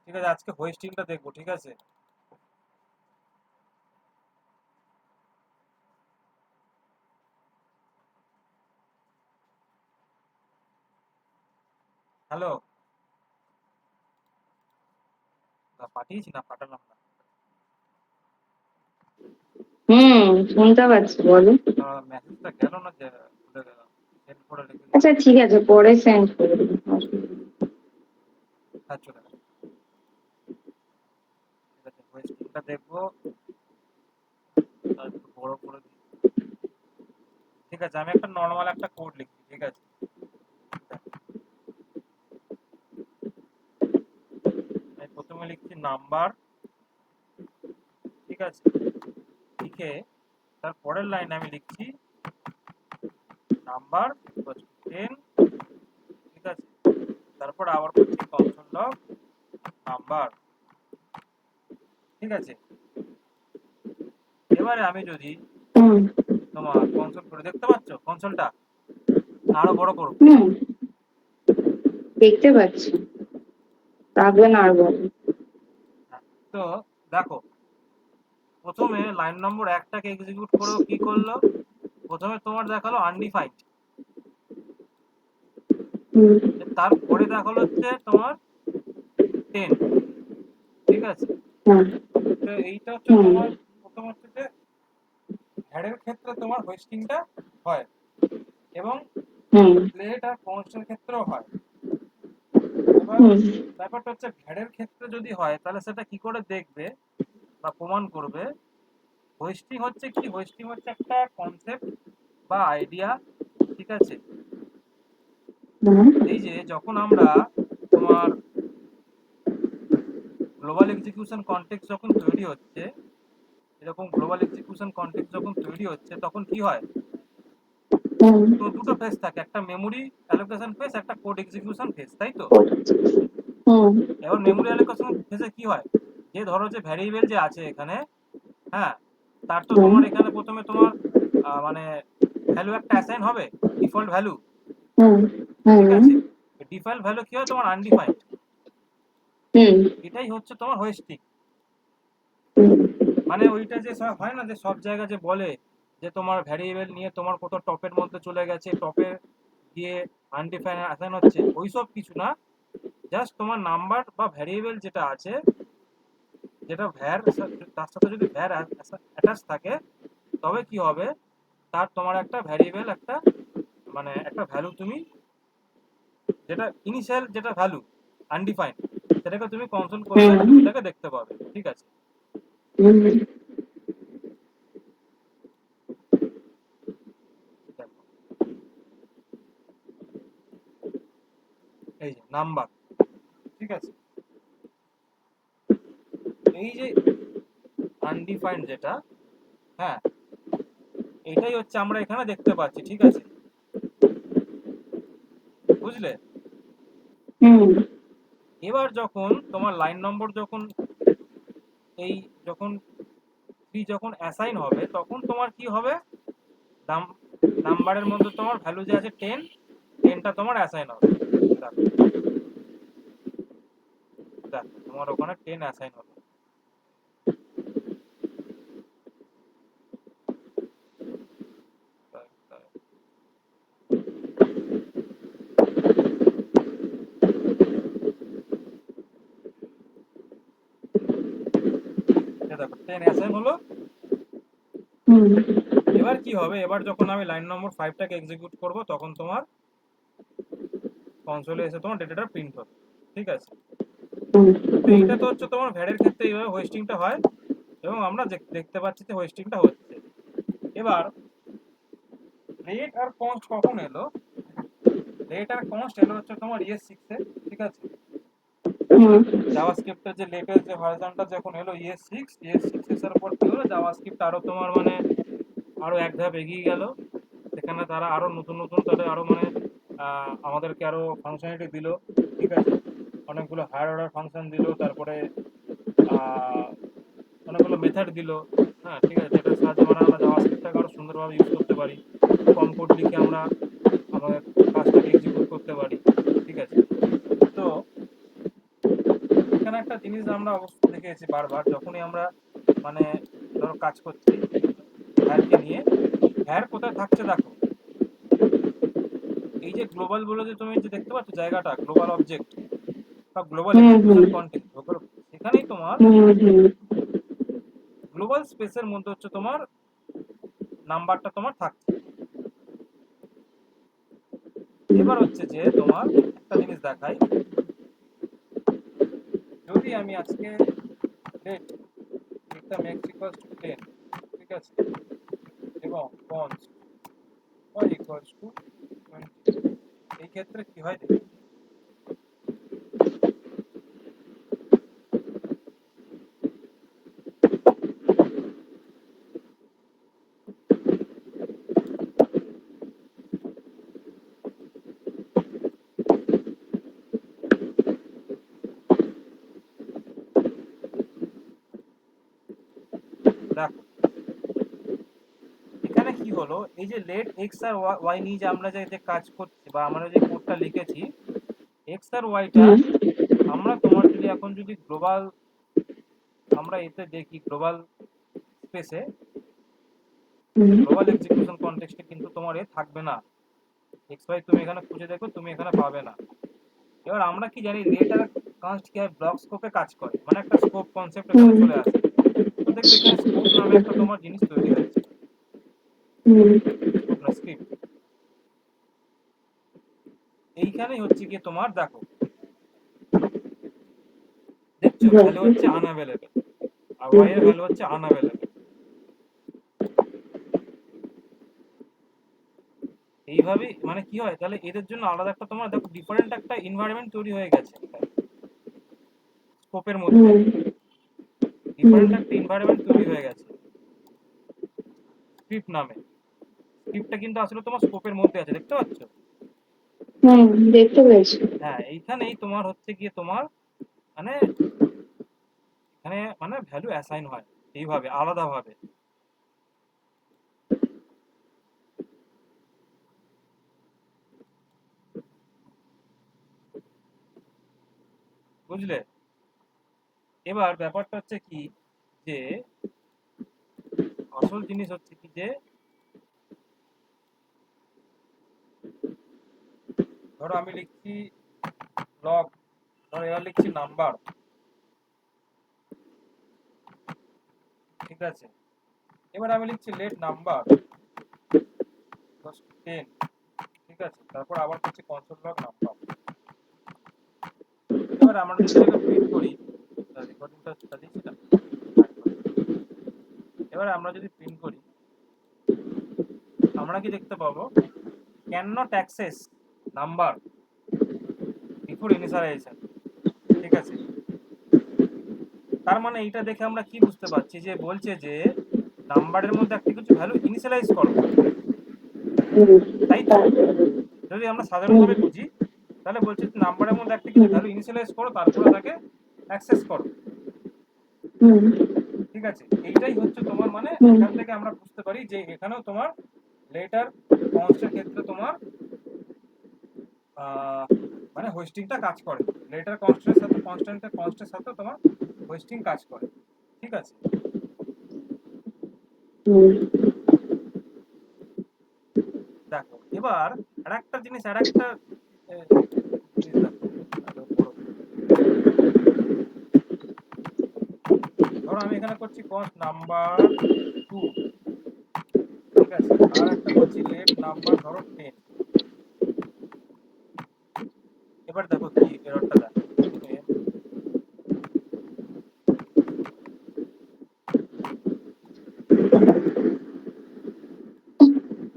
ঠিক আছে, আজকে হোয়েস্টিংটা দেখবো। ঠিক আছে, হ্যালো, পাঠিয়েছি না পাঠালাম না? শুনতে পাচ্ছি, বলো। মেসেজটা গেল না যে, ভুলে গেলাম সেন্ড করে রেখে আচ্ছা দিয়েছি। ঠিক আছে, পরে সেন্ড করে দিবো, অসুবিধা নেই। হ্যাঁ, চলে গেল। ঠিক আছে, হোয়েস্টিংটা দেখবো, একটু বড় করে দিই। ঠিক আছে, আমি একটা নর্মাল একটা কোড লিখছি। ঠিক আছে, আমি প্রথমে লিখছি নাম্বার। ঠিক আছে, লিখে তার পরের লাইনে আমি লিখছি নাম্বার 10। ঠিক আছে, তারপর আবার করছি কনসোল লগ নাম্বার। ঠিক আছে, এবারে আমি যদি হুম তোমার কনসোল করে, দেখতে পাচ্ছ কনসোলটা? আরো বড় করব। হুম দেখতে পাচ্ছি, রাখবে না আর বলো। হ্যাঁ, তো দেখো, প্রথমে লাইন নম্বর 1টাকে এক্সিকিউট করেও কি করলো, প্রথমে তোমার দেখালো আনডিফাইন্ড, হুম তারপরে দেখালো হচ্ছে তোমার 10। ঠিক আছে, হ্যাঁ তো এইটা হচ্ছে হুম তোমার প্রথম হচ্ছে যে হ্যাডের ক্ষেত্রে তোমার হোস্টিংটা হয়, এবং হুম প্লেট আর কনস্টের ক্ষেত্রেও হয়। এবার হুম ব্যাপারটা হচ্ছে ভ্যাডের ক্ষেত্রে যদি হয় তাহলে সেটা কি করে দেখবে বা প্রমাণ করবে? হোস্টিং হচ্ছে কি, হোস্টিং হচ্ছে একটা কনসেপ্ট বা আইডিয়া। ঠিক আছে, হুম এই যে যখন আমরা তোমার গ্লোবাল এক্সিকিউশন কনটেক্সট যখন তৈরি হচ্ছে, এরকম গ্লোবাল এক্সিকিউশন কনটেক্সট যখন তৈরি হচ্ছে তখন কি হয়, হুম তো দুটো ফেজ থাকে, একটা মেমোরি অ্যালোকেশন ফেজ, একটা কোড এক্সিকিউশন ফেজ, তাই তো? হুম এবার মেমোরি অ্যালোকেশন ফেজে কি হয়, যে ধরো যে ভ্যারিয়েবল যে আছে এখানে, হ্যাঁ, তার তো হুম তোমার এখানে প্রথমে তোমার মানে ভ্যালু একটা অ্যাসাইন হবে, ডিফল্ট ভ্যালু। হুম ঠিক হুম আছে, ডিফল্ট ভ্যালু কি হয় তোমার আনডিফাইন্ড। হুম এটাই হচ্ছে তোমার হোয়েস্টিং। হুম মানে ওইটা যে সব হয় না, যে সব জায়গা যে বলে যে তোমার ভ্যারিয়েবল নিয়ে তোমার কত টপের মধ্যে চলে গেছে, টপে গিয়ে আনডিফাইন্ড অ্যাসাইন হচ্ছে, ওইসব কিছু না। জাস্ট তোমার নাম্বার বা ভ্যারিয়েবল যেটা আছে, যেটা ভ্যার, তার সাথে যদি ভ্যার অ্যাটাচ থাকে, তবে কি হবে, তার তোমার একটা ভ্যারিয়েবল, একটা মানে একটা ভ্যালু তুমি, যেটা ইনিশিয়াল যেটা ভ্যালু আনডিফাইন্ড, সেটাকে তুমি কনসোল করলে হুম তুমি তাকে দেখতে পাবে। ঠিক আছে, হুম দেখো, এই যে নাম্বার। ঠিক আছে, এই যে আনডিফাইন্ড যেটা, হ্যাঁ, এটাই হচ্ছে আমরা এখানে দেখতে পাচ্ছি। ঠিক আছে, বুঝলে? হুম এবার যখন তোমার লাইন নম্বর যখন এই যখন 3 যখন অ্যাসাইন হবে, তখন তোমার কি হবে, নাম্বারের মধ্যে তোমার ভ্যালু যে আছে 10, 10টা তোমার অ্যাসাইন হবে। দেখো, দেখো তোমার ওখানে 10 অ্যাসাইন হবে। দেখো 10 অ্যাসাইন হলো। হুম এবার কি হবে, এবার যখন আমি লাইন নম্বর 5টাকে এক্সিকিউট করব, তখন তোমার কনসোলে এসে তোমার ডেটাটা প্রিন্ট হবে। ঠিক আছে, তো হুম এইটা তো হচ্ছে তোমার ভ্যারের ক্ষেত্রে এইভাবে হোস্টিংটা হয়, এবং আমরা দেখতে পাচ্ছি যে হোস্টিংটা হচ্ছে। এবার রেট আর কনস্ট কখন এলো? রেট আর কনস্ট এলো হচ্ছে তোমার ES6 এ। ঠিক আছে, হুম জাভাস্ক্রিপ্টের যে লেটেস্ট যে ভার্সনটা যখন এলো ES6, ES6 এর পর কি হলো, জাভাস্ক্রিপ্ট আরো তোমার মানে আরো এক ধাপ এগিয়ে গেল। সেখানে তারা আরো নতুন নতুন, তাদের আরো মানে আমাদেরকে আরো ফাংশনালিটি দিল। ঠিক আছে, অনেকগুলো হায়ার অর্ডার ফাংশন দিল, তারপরে আহ, অনেকগুলো মেথড দিল। হ্যাঁ, ঠিক আছে, যেটার সাহায্যে মানে আমরা জাভাস্ক্রিপ্টটাকে আরো সুন্দরভাবে ইউজ করতে পারি, কম কোড লিখে আমরা আমাদের কাজটাকে এক্সিকিউট করতে পারি। ঠিক আছে, তো এখানে একটা একটা জিনিস আমরা অবশ্যই দেখেছি বারবার, যখনই আমরা মানে ধরো কাজ করছি ভ্যারকে নিয়ে, ভ্যার কোথায় থাকছে দেখো, এই যে গ্লোবাল বলে যে তুমি যে দেখতে পাচ্ছ জায়গাটা, গ্লোবাল অবজেক্ট বা গ্লোবাল হুম হুম এক্সিকিউশন কন্টেক্সট, সেখানেই তোমার হুম হুম গ্লোবাল স্পেসের মধ্যে হচ্ছে তোমার নাম্বারটা তোমার থাকছে। এবার হচ্ছে যে তোমার একটা জিনিস দেখাই, যদি আমি আজকে লেট লিখতাম x ইকুয়ালস টু 10, ঠিক আছে, এবং কনস্ট y ইকুয়ালস টু 20, এই ক্ষেত্রে কি হয় দেখি। দেখো এখানে কি হলো, এই যে লেট এক্স আর ওয়াই নিয়ে যে আমরা যে কাজ করছি বা আমরা যে কোডটা লিখেছি, এক্স আর ওয়াইটা হুম আমরা তোমার যদি এখন যদি গ্লোবাল আমরা এতে দেখি গ্লোবাল স্পেসে, হুম গ্লোবাল এক্সিকিউশন কনটেক্সটে কিন্তু তোমার এ থাকবে না, এক্স ওয়াই তুমি এখানে খুঁজে দেখো, তুমি এখানে পাবে না। এবার আমরা কি জানি লেট আর কনস্ট কি হয়, ব্লক স্কোপে কাজ করে, মানে একটা স্কোপ কনসেপ্ট এখানে হুম চলে আসে। তো দেখবে এখানে স্কোপ নামে একটা তোমার জিনিস তৈরি হয়েছে, হুম স্কোপ না স্ক্রিপ্ট। এইখানেই হচ্ছে গিয়ে তোমার দেখো, দেখছো ভ্যালু হচ্ছে আনঅ্যাভেলেবেল আর ওয়াই এর ভ্যালু হচ্ছে আনঅ্যাভেলেবেল। এইভাবেই মানে কি হয়, তাহলে এদের জন্য আলাদা একটা তোমার দেখো ডিফারেন্ট একটা এনভায়রনমেন্ট তৈরি হয়ে গেছে স্কোপের মধ্যে, হুম হুম ডিফারেন্ট একটা এনভায়রনমেন্ট তৈরি হয়ে গেছে স্ক্রিপ্ট নামে। স্ক্রিপ্টটা কিন্তু আসলে তোমার স্কোপের মধ্যে আছে, দেখতে পাচ্ছ? হুম দেখতে পেয়েছি। হ্যাঁ, এইখানেই তোমার হচ্ছে গিয়ে তোমার মানে এখানে মানে ভ্যালু অ্যাসাইন হয় এইভাবে আলাদাভাবে, বুঝলে? এবার ব্যাপারটা হচ্ছে কি যে আসল জিনিস হচ্ছে কি যে ধরো আমি লিখছি লগ, ধরো এবার লিখছি নাম্বার, ঠিক আছে, এবার আমি লিখছি লেট নাম্বার 10, ঠিক আছে, তারপর আবার করছি কনসোল লগ নাম্বার। এবার আমরা যদি এটাকে প্রিন্ট করি, রেকর্ডিংটা চালিয়েছিলাম, এবার আমরা যদি প্রিন্ট করি আমরা কি দেখতে পাবো, can not access number before initialization, ঠিক আছে। তার মানে এইটা দেখে আমরা কি বুঝতে পারছি যে বলছে যে নাম্বারের মধ্যে একটা কিছু ভ্যালু ইনিশিয়ালাইজ করো, হুম তাই তো? যদি আমরা সাধারণভাবে বুঝি তাহলে বলছে নাম্বারের মধ্যে একটা কিছু হুম ভ্যালু ইনিশিয়ালাইজ করো, তারপরে তাকে অ্যাক্সেস করো, হুম ঠিক আছে। এইটাই হচ্ছে তোমার মানে হুম এখান থেকে আমরা বুঝতে পারি যে এখানেও তোমার লেটার কনস্টের ক্ষেত্রে তোমার মানে হোস্টিংটা কাজ করে, লেটার কনস্টের সাথে কনস্টের সাথে তোমার হোস্টিং কাজ করে, ঠিক আছে। হুম দেখো এবার আরেকটা জিনিস, আরেকটা জিনিস দেখো, ধরো আমি এখানে করছি কস্ট নাম্বার 2, ঠিক আছে, আর একটা করছি লেট নাম্বার ধরো 10। এবার দেখো কি এররটা দেখো,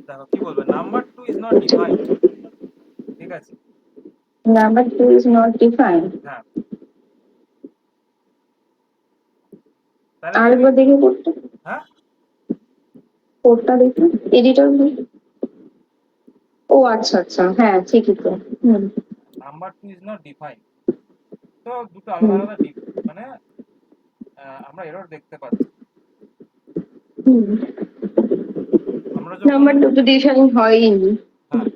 দেখো কি বলবে, নাম্বার 2 ইজ নট ডিফাইন্ড, ঠিক আছে। Number 2 is not defined. হ্যাঁ, তাহলে তুমি আরেকবার দেখে কোডটা, হ্যাঁ কোডটা দেখি, এডিটর। ও আচ্ছা আচ্ছা, হ্যাঁ ঠিকই তো। হুম নাম্বার 2 ইজ নট ডিফাইন্ড, তো দুটো আলাদা হুম আলাদা মানে আমরা এরর দেখতে পাচ্ছি। হুম আমরা যখন নাম্বার 2 তো ডিফাইন হয়নি। হ্যাঁ,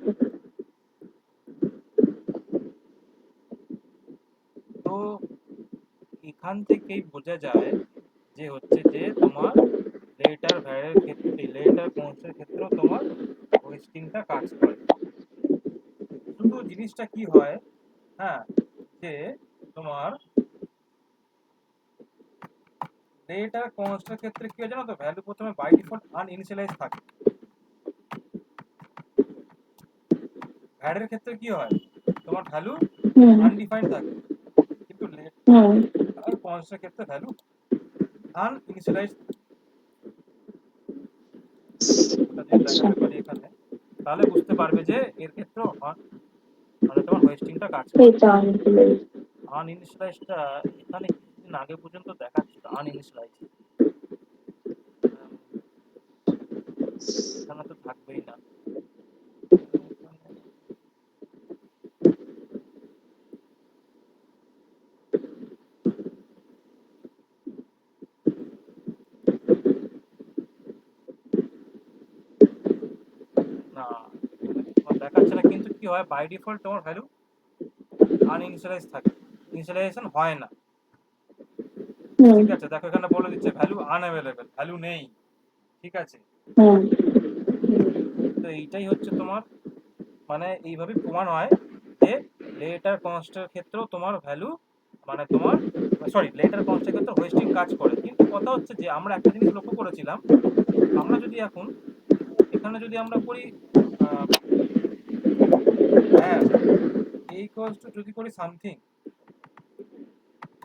তো এখান থেকেই বোঝা যায় যে হচ্ছে যে তোমার লেটার ভ্যারের ক্ষেত্রে লেটার কনস্টের ক্ষেত্রেও তোমার হোয়েস্টিংটা কাজ করে। শুধু জিনিসটা কি হয়, হ্যাঁ, যে তোমার লেটার কনস্টের ক্ষেত্রে কি হয় জানো তো, ভ্যালু প্রথমে বাই ডিফল্ট আনইনিশিয়ালাইজ থাকে। ভ্যারের ক্ষেত্রে কি হয়, তোমার ভ্যালু হুম আনডিফাইন্ড থাকে, কিন্তু হুম লেটার কনস্টের ক্ষেত্রে ভ্যালু আনইনিশিয়ালাইজ। ওটা যদি আচ্ছা দেখাতে পারি এখানে, তাহলে বুঝতে পারবে যে এর ক্ষেত্রেও মানে তোমার হোয়েস্টিংটা কাজ করে। এটা আনইনিশিয়ালাইজ। আনইনিশিয়ালাইজটা এখানে কিছুদিন আগে পর্যন্ত দেখাচ্ছিল আনইনিশিয়ালাইজ, এখানে তো থাকবেই না। না, এখানে তোমার দেখাচ্ছে না, কিন্তু কি হয় বাই ডিফল্ট তোমার ভ্যালু আনইনিশিয়ালাইজ থাকে, ইনিশিয়ালাইজেশন হয় না। হুম ঠিক আছে, দেখো এখানে বলে দিচ্ছে ভ্যালু আনঅ্যাভেলেবেল, ভ্যালু নেই। ঠিক আছে, হুম তো এইটাই হচ্ছে তোমার, মানে এইভাবে প্রমাণ হয় যে লেটার কনস্টের ক্ষেত্রেও তোমার ভ্যালু, মানে তোমার সরি লেটার কনস্টের ক্ষেত্রে হোয়েস্টিং কাজ করে। কিন্তু কথা হচ্ছে যে আমরা একটা জিনিস লক্ষ্য করেছিলাম, আমরা যদি এখন এখানে যদি আমরা করি হ্যার এই ইকুয়ালস টু যদি করি সামথিং,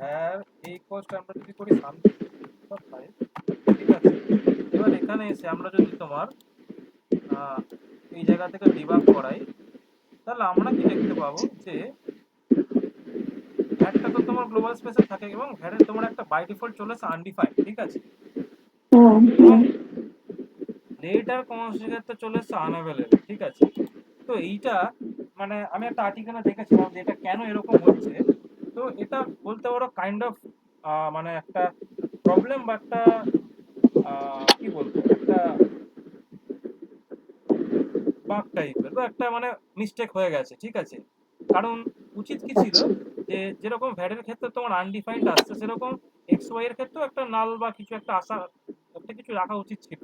হ্যার এই ইকুয়ালস টু আমরা যদি করি সামথিং, ঠিক আছে, এবার এখানে এসে আমরা যদি তোমার এই জায়গা থেকে ডিবাগ করাই, তাহলে আমরা কি দেখতে পাবো যে ভ্যাটটা তো তোমার গ্লোবাল স্পেসে থাকে এবং ভ্যাটের তোমার একটা বাই ডিফল্ট চলে আসে আনডিফাইন্ড। ঠিক আছে, হুম এবং হুম লেটার কনস্টের ক্ষেত্রে চলে আসছে আনঅ্যাভেলেবল। ঠিক আছে, তো এইটা মানে আমি একটা আর্টিকেলে দেখেছিলাম যে এটা কেন এরকম হচ্ছে। তো এটা বলতে পারো কাইন্ড অফ মানে একটা প্রবলেম বা একটা কি বলবো, একটা বাগ টাইপের বা একটা মানে মিস্টেক হয়ে গেছে। ঠিক আছে, কারণ উচিত কি ছিল আচ্ছা যে যেরকম ভ্যাটের ক্ষেত্রে তোমার আনডিফাইন্ড আসছে, সেরকম এক্স ওয়াই এর ক্ষেত্রেও একটা নাল বা কিছু একটা আসা, একটা কিছু রাখা উচিত ছিল।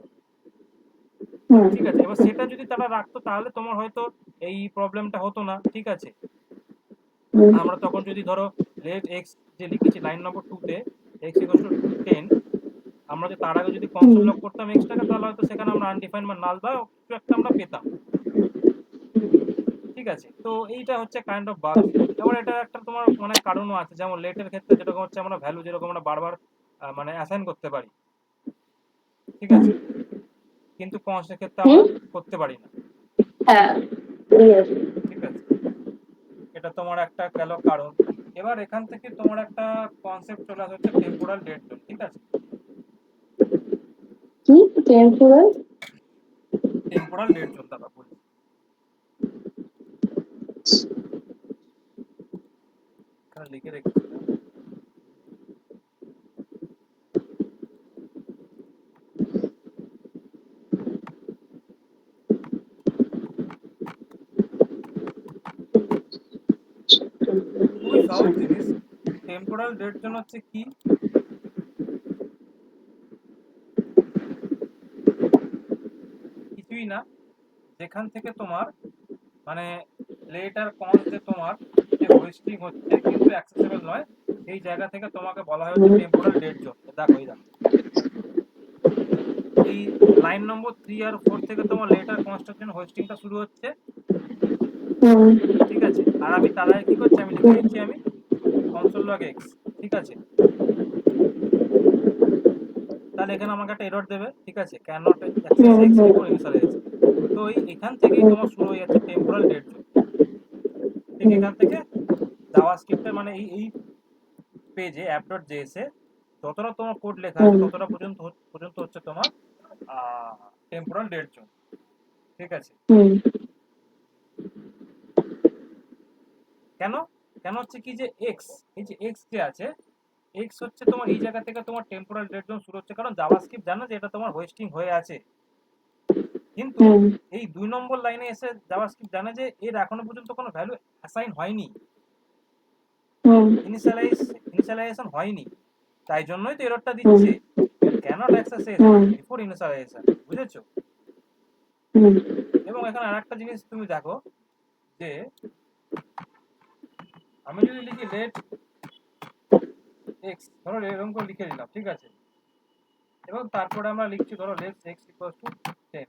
হুম ঠিক আছে, এবার সেটা যদি তারা রাখতো তাহলে তোমার হয়তো এই প্রবলেমটা হতো না। ঠিক আছে, হুম আমরা তখন যদি ধরো লেট এক্স যে লিখেছি লাইন নম্বর 2 তে এক্স ইকুয়ালস টু 10, আমরা যদি তার আগে যদি কনসোল হুম লক করতাম এক্সটাকে, তাহলে হয়তো সেখানে আমরা আনডিফাইন্ড বা নাল বা কিছু একটা আমরা পেতাম। ঠিক আছে, তো এইটা হচ্ছে কাইন্ড অফ বাগ। এবার এটা একটা তোমার মানে কারণও আছে, যেমন লেটের ক্ষেত্রে যেরকম হচ্ছে আমরা ভ্যালু যেরকম আমরা বারবার মানে অ্যাসাইন করতে পারি। ঠিক আছে, কিন্তু কনস্টের ক্ষেত্রে আমরা হুম করতে পারি না। হ্যাঁ yes ঠিক আছে, এটা তোমার একটা গেল কারণ। এবার এখান থেকে তোমার একটা কনসেপ্ট চলে আসে হচ্ছে টেম্পোরাল ডেড জোন। ঠিক আছে, কি টেম্পোরাল টেম্পোরাল ডেড জোন দাদা বলি, এখানে লিখে রেখেছিলাম। খুবই সহজ জিনিস। টেম্পোরাল ডেড জোন হচ্ছে কি, কিছুই না, যেখান থেকে তোমার মানে লেটার কনস যে তোমার যে হোয়েস্টিং হচ্ছে কিন্তু অ্যাক্সেসেবল নয়, সেই জায়গা থেকে তোমাকে বলা হয় হচ্ছে হুম টেম্পোরাল ডেড জোন। দেখো এই দেখো, এই লাইন নম্বর 3 আর 4 থেকে তোমার লেটার কনস্ট্রাকশন হোয়েস্টিংটা শুরু হচ্ছে। হুম ঠিক আছে, আর আমি তার আগে কি করছি, আমি লিখে দিচ্ছি আমি কনসোল লগ এক্স। ঠিক আছে, তাহলে এখানে আমাকে একটা এরর দেবে। ঠিক আছে, can not access hmm x hmm before initialization. তো এখান থেকেই হুম তোমার শুরু হয়ে যাচ্ছে টেম্পোরাল ডেড জোন। ঠিক এখান থেকে জাভাস্ক্রিপ্টের মানে এই পেজে app.js এ যতটা তোমার কোড লেখা আছে হুম ততটা পর্যন্ত পর্যন্ত হচ্ছে তোমার টেম্পোরাল ডেড জোন। ঠিক আছে, হুম কেন কেন হচ্ছে কি যে এক্স, এই যে এক্স যে আছে, এক্স হচ্ছে তোমার এই জায়গা থেকে তোমার টেম্পোরাল ডেড জোন শুরু হচ্ছে, কারণ জাভাস্ক্রিপ্ট জানে যে এটা তোমার হোয়েস্টিং হয়ে আছে। কিন্তু হুম এই 2 নম্বর লাইনে এসে জাভাস্ক্রিপ্ট জানে যে এর এখনো পর্যন্ত কোনো ভ্যালু অ্যাসাইন হয়নি। হুম ইনিশিয়ালাইজেশন হয়নি, তাই জন্যই তো এররটা হুম দিচ্ছে। You can't access session hmm before initialization, বুঝেছো? হুম এবং এখানে আরেকটা জিনিস তুমি দেখো যে আমি যদি লিখি লেট এক্স, ধরো এরকম করে লিখে দিলাম, ঠিক আছে, এবং তারপরে আমরা লিখছি ধরো লেট এক্স ইকুয়াল টু 10,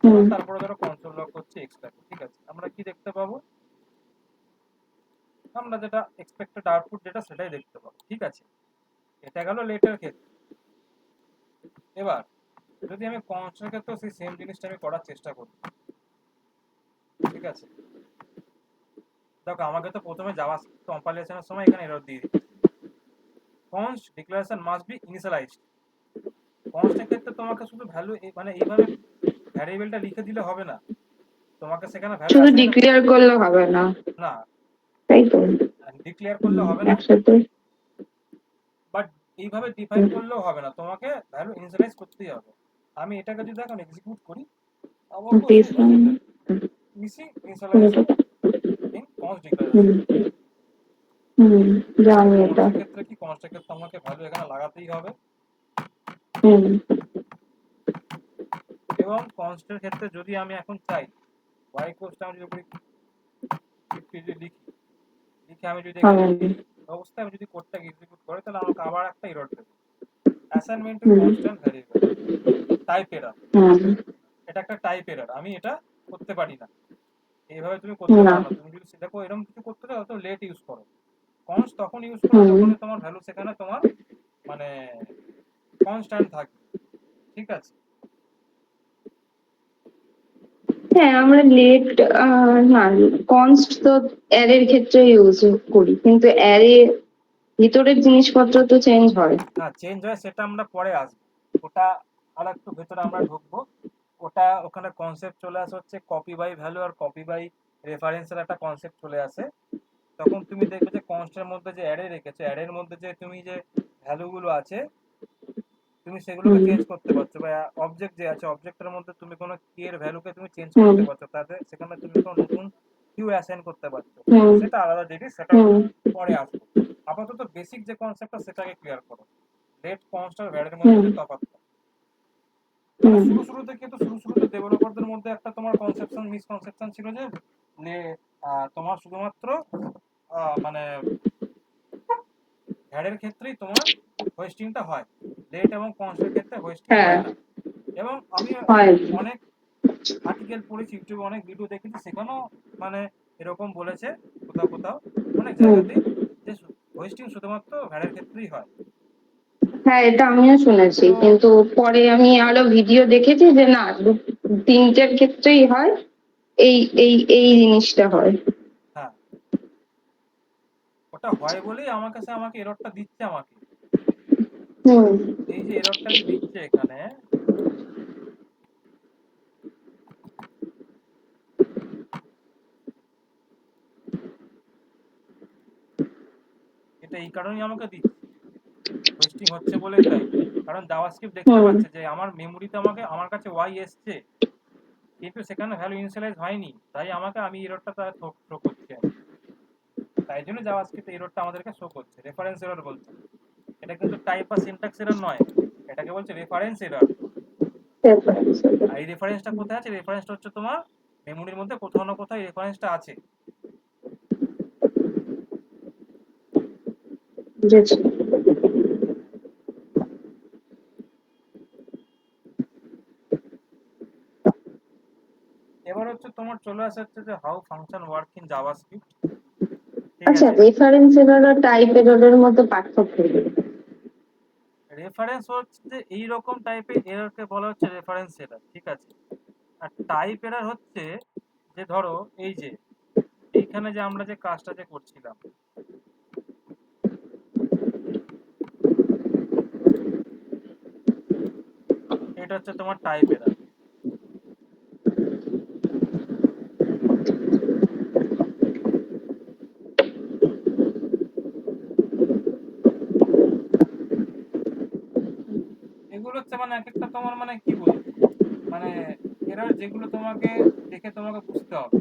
এবং হুম তারপরে ধরো কনসোল লগ করছি এক্স টাকে, ঠিক আছে, আমরা কি দেখতে পাবো? আমরা যেটা এক্সপেক্টেড আউটপুট যেটা সেটাই দেখতে পাবো, ঠিক আছে। এটা গেল লেটের ক্ষেত্রে। এবার যদি আমি কনস্টের ক্ষেত্রে সেই সেম জিনিসটা আমি করার চেষ্টা করি, ঠিক আছে, দেখো আমাকে তো প্রথমে জাভাস্ক্রিপ্ট কম্পাইলেশনের সময় এখানে এরর দিয়ে দিচ্ছে, const declaration must be initialized। কনস্টের ক্ষেত্রে তোমাকে শুধু ভ্যালু মানে এইভাবে ভ্যারিয়েবলটা লিখে দিলে হবে না, তোমাকে সেখানে ভ্যালু শুধু অ্যাসাইন, ডিক্লেয়ার করলে হবে না, না তাই তো? ডিক্লেয়ার করলে হবে না, একসাথে বাট এইভাবে ডিফাইন করলেও হবে না, তোমাকে ভ্যালু ইনিশিয়ালাইজ করতেই হবে। আমি এটাকে যদি এখন এক্সিকিউট করি, দিস অবশ্যই ওয়ান দেখো missing initialization in const hmm declaration. Hmm এবং জানি এটা। কনস্টের ক্ষেত্রে কি, কনস্টের ক্ষেত্রে আমাকে ভ্যালু এখানে লাগাতেই হবে। হুম এবং কনস্টের ক্ষেত্রে যদি আমি এখন চাই y কোর্সটা আমি যদি লিখি, লিখে আমি যদি এখানে হবে না। এই অবস্থায় আমি যদি কোডটাকে এক্সিকিউট করি, তাহলে আমাকে আবার একটা এরর দেবে, অ্যাসাইনমেন্ট টু হুম কনস্ট্যান্ট ভ্যারিয়েবল, টাইপ এরর। হুম এটা একটা টাইপ এরর, আমি এটা করতে পারি না, এইভাবে তুমি করতে না পারো না। তুমি যদি দেখো এরকম কিছু করতে চাও তো লেট ইউজ করো, কনস্ট তখন ইউজ করো হুম যখন তোমার ভ্যালু সেখানে তোমার মানে কনস্ট্যান্ট থাকবে, ঠিক আছে। হ্যাঁ আমরা লেট না কনস্ট তো অ্যারের ক্ষেত্রে ইউজ করি, কিন্তু অ্যারে ভিতরের জিনিসপত্র তো চেঞ্জ হয়। হ্যাঁ চেঞ্জ হয়, সেটা আমরা পরে আসবো, ওটা আর একটু ভেতরে আমরা ঢুকবো। ওটা ওখানে কনসেপ্ট চলে আসে হচ্ছে কপি বাই ভ্যালু আর কপি বাই রেফারেন্সের একটা কনসেপ্ট চলে আসে। তখন তুমি দেখবে যে কনস্টের মধ্যে যে অ্যারে রেখেছো, অ্যারের মধ্যে যে তুমি যে ভ্যালুগুলো আছে তুমি সেগুলোকে হুম চেঞ্জ করতে পারছো, বা অবজেক্ট যে আছে অবজেক্টের মধ্যে তুমি কোনো কি এর ভ্যালুকে তুমি চেঞ্জ হুম করতে পারছো, তাতে সেখানে তুমি কোনো নতুন কিউ অ্যাসাইন করতে পারছো, হুম সেটা আলাদা জিনিস, সেটা হুম পরে আসবো। আপাতত বেসিক যে কনসেপ্টটা সেটাকে ক্লিয়ার করো, লেট কনস্ট আর ভ্যারিয়েবলের মধ্যে হুম যে তফাৎটা। মানে হুম শুরুতে কিন্তু শুরুতে ডেভেলপারদের মধ্যে একটা তোমার কনসেপশন মিসকনসেপশন ছিল যে তোমার শুধুমাত্র মানে ভ্যারের ক্ষেত্রেই তোমার হোয়েস্টিংটা হয়, লেট এবং কনস্টের ক্ষেত্রে হোয়েস্টিং হ্যাঁ হয় না। এবং আমি হয়। অনেক আর্টিকেল পড়েছি, ইউটিউবে অনেক ভিডিও দেখেছি, সেখানেও মানে এরকম বলেছে কোথাও কোথাও অনেক হুম জায়গাতেই যে হোয়েস্টিং শুধুমাত্র ভ্যারের ক্ষেত্রেই হয়। হ্যাঁ এটা আমিও শুনেছি, তো কিন্তু পরে আমি আরো ভিডিও দেখেছি যে না তিনটের ক্ষেত্রেই হয়, এই এই জিনিসটা হয়। হ্যাঁ, ওটা হয় বলেই আমাকে এররটা দিচ্ছে আমাকে, হুম এই যে এররটা যে দিচ্ছে এখানে, এটা এই কারণেই আমাকে দিচ্ছে, হোয়েস্টিং হচ্ছে বলেই তাই। কারণ জাভাস্ক্রিপ্ট দেখতে হুম পাচ্ছে যে আমার মেমোরিতে আমার কাছে ওয়াই এসছে, কিন্তু সেখানে ভ্যালু ইনিশিয়ালাইজ হয়নি, তাই আমি এররটা তার থ্রো করছি আমি। তাই জন্য জাভাস্ক্রিপ্ট এররটা আমাদেরকে শো করছে, রেফারেন্স এরর বলছে। এটা কিন্তু টাইপ বা সিনট্যাক্স এরর নয়, এটাকে বলছে রেফারেন্স এরর। আর এই রেফারেন্সটা কোথায় আছে? রেফারেন্সটা হচ্ছে তোমার মেমোরির মধ্যে কোথাও না কোথাও এই রেফারেন্সটা আছে। বুঝেছি। এবার হচ্ছে তোমার চলে আসা হচ্ছে যে how function work in JavaScript, ঠিক আচ্ছা আছে। রেফারেন্স এরর আর টাইপ এররের মধ্যে পার্থক্য কি? রেফারেন্স হচ্ছে যে এইরকম টাইপের এররকে বলা হচ্ছে রেফারেন্স এরর, ঠিক আছে। আর টাইপ এরর হচ্ছে যে ধরো এই যে এইখানে যে আমরা যে কাজটা যে করছিলাম, এটা হচ্ছে তোমার টাইপ এরর। এগুলো হচ্ছে মানে এক একটা তোমার মানে কি বলবো, মানে এরর যেগুলো তোমাকে দেখে তোমাকে বুঝতে হবে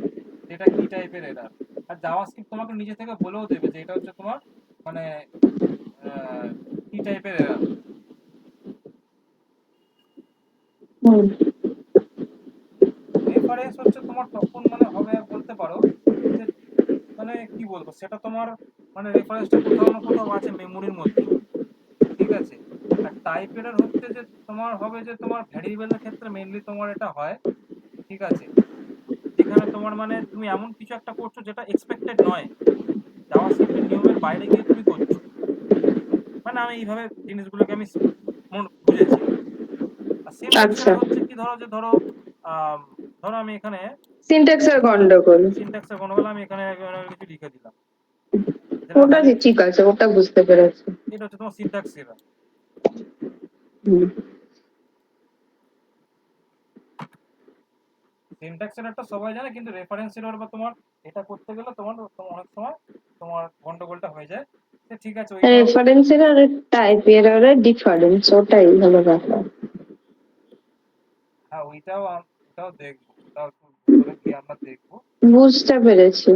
যেটা কি টাইপের এরর। আর জাভাস্ক্রিপ্ট তোমাকে নিজে থেকে বলেও দেবে যে এটা হচ্ছে তোমার মানে কি টাইপের এরর। হুম। রেফারেন্স হচ্ছে তোমার তখন মানে হবে বলতে পারো যে মানে কি বলবো সেটা তোমার মানে রেফারেন্সটা কোথাও না কোথাও আছে মেমোরির মধ্যে, ঠিক আছে। আর টাইপ এরর হচ্ছে যে তোমার হবে যে তোমার ভ্যারিয়েবলের ক্ষেত্রে মেইনলি তোমার এটা হয়, ঠিক আছে, যেখানে তোমার মানে তুমি এমন কিছু একটা করছো যেটা এক্সপেক্টেড নয়, জাভাস্ক্রিপ্টের নিয়মের বাইরে গিয়ে তুমি করছো। মানে আমি এইভাবে জিনিসগুলোকে আমি বুঝেছি। আর সিনট্যাক্স আচ্ছা, এরর হচ্ছে কি, ধরো যে ধরো আম, ধরো আমি এখানে সিনট্যাক্সের গন্ডগোল। সিনট্যাক্সের গন্ডগোল আমি এখানে কিছু লিখে দিলাম, যেটা ওটা যে ঠিক আছে, ওটা বুঝতে পেরেছি। এটা হচ্ছে তোমার সিনট্যাক্স এরর। হুম। সিনট্যাক্স এররটা সবাই জানে, কিন্তু রেফারেন্স এরর বা তোমার এটা করতে গেলে তোমার অনেক সময় তোমার গন্ডগোলটা হয়ে যায়। তো ঠিক আছে, ওইটাও রেফারেন্সের আর টাইপ এররের ডিফারেন্স, ওটাই হলো ব্যাপার। হ্যাঁ ওইটাও দেখবো, ওটাও একটু ভিতরে গিয়ে আমরা দেখবো। বুঝতে পেরেছি,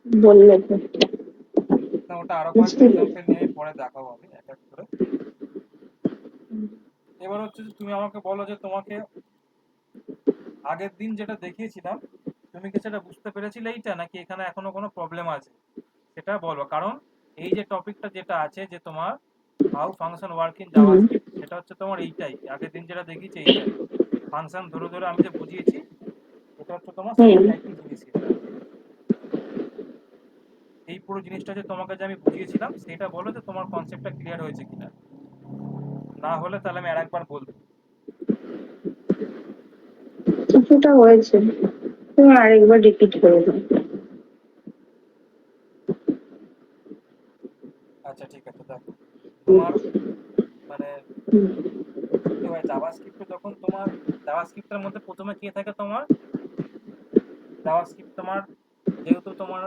বললে তো। না ওটা আরো কয়েকটা বুঝতে এক্সাম্পল নিয়ে আমি পরে দেখাবো আমি এক এক করে। এবার হচ্ছে যে তুমি আমাকে বলো যে তোমাকে আগের দিন যেটা দেখিয়েছিলাম তুমি কি সেটা বুঝতে পেরেছিলে এইটা, নাকি এখানে এখনো কোনো প্রবলেম আছে সেটা বলো। কারণ এই যে টপিকটা যেটা আছে যে তোমার how function work in hmm. JavaScript, সেটা হচ্ছে তোমার এইটাই, আগের দিন যেটা দেখিয়েছি এইটাই। ফাংশন ধরে ধরে আমি যে বুঝিয়েছি এটা হচ্ছে তোমার হুম। সেম একই জিনিস এটা। এই পুরো জিনিসটা যে তোমাকে যে আমি বুঝিয়েছিলাম সেটা বলো যে তোমার কনসেপ্টটা ক্লিয়ার হয়েছে কিনা, না হলে তাহলে আমি আরেকবার বলবো। কিছুটা হয়েছে, তুমি আরেকবার রিপিট করে দাও। আচ্ছা ঠিক আছে, দেখো তোমার মানে হুম। কি হয় জাভাস্ক্রিপ্টে, যখন তোমার জাভাস্ক্রিপ্টের মধ্যে প্রথমে কি থাকে তোমার জাভাস্ক্রিপ্ট তোমার যেহেতু তোমার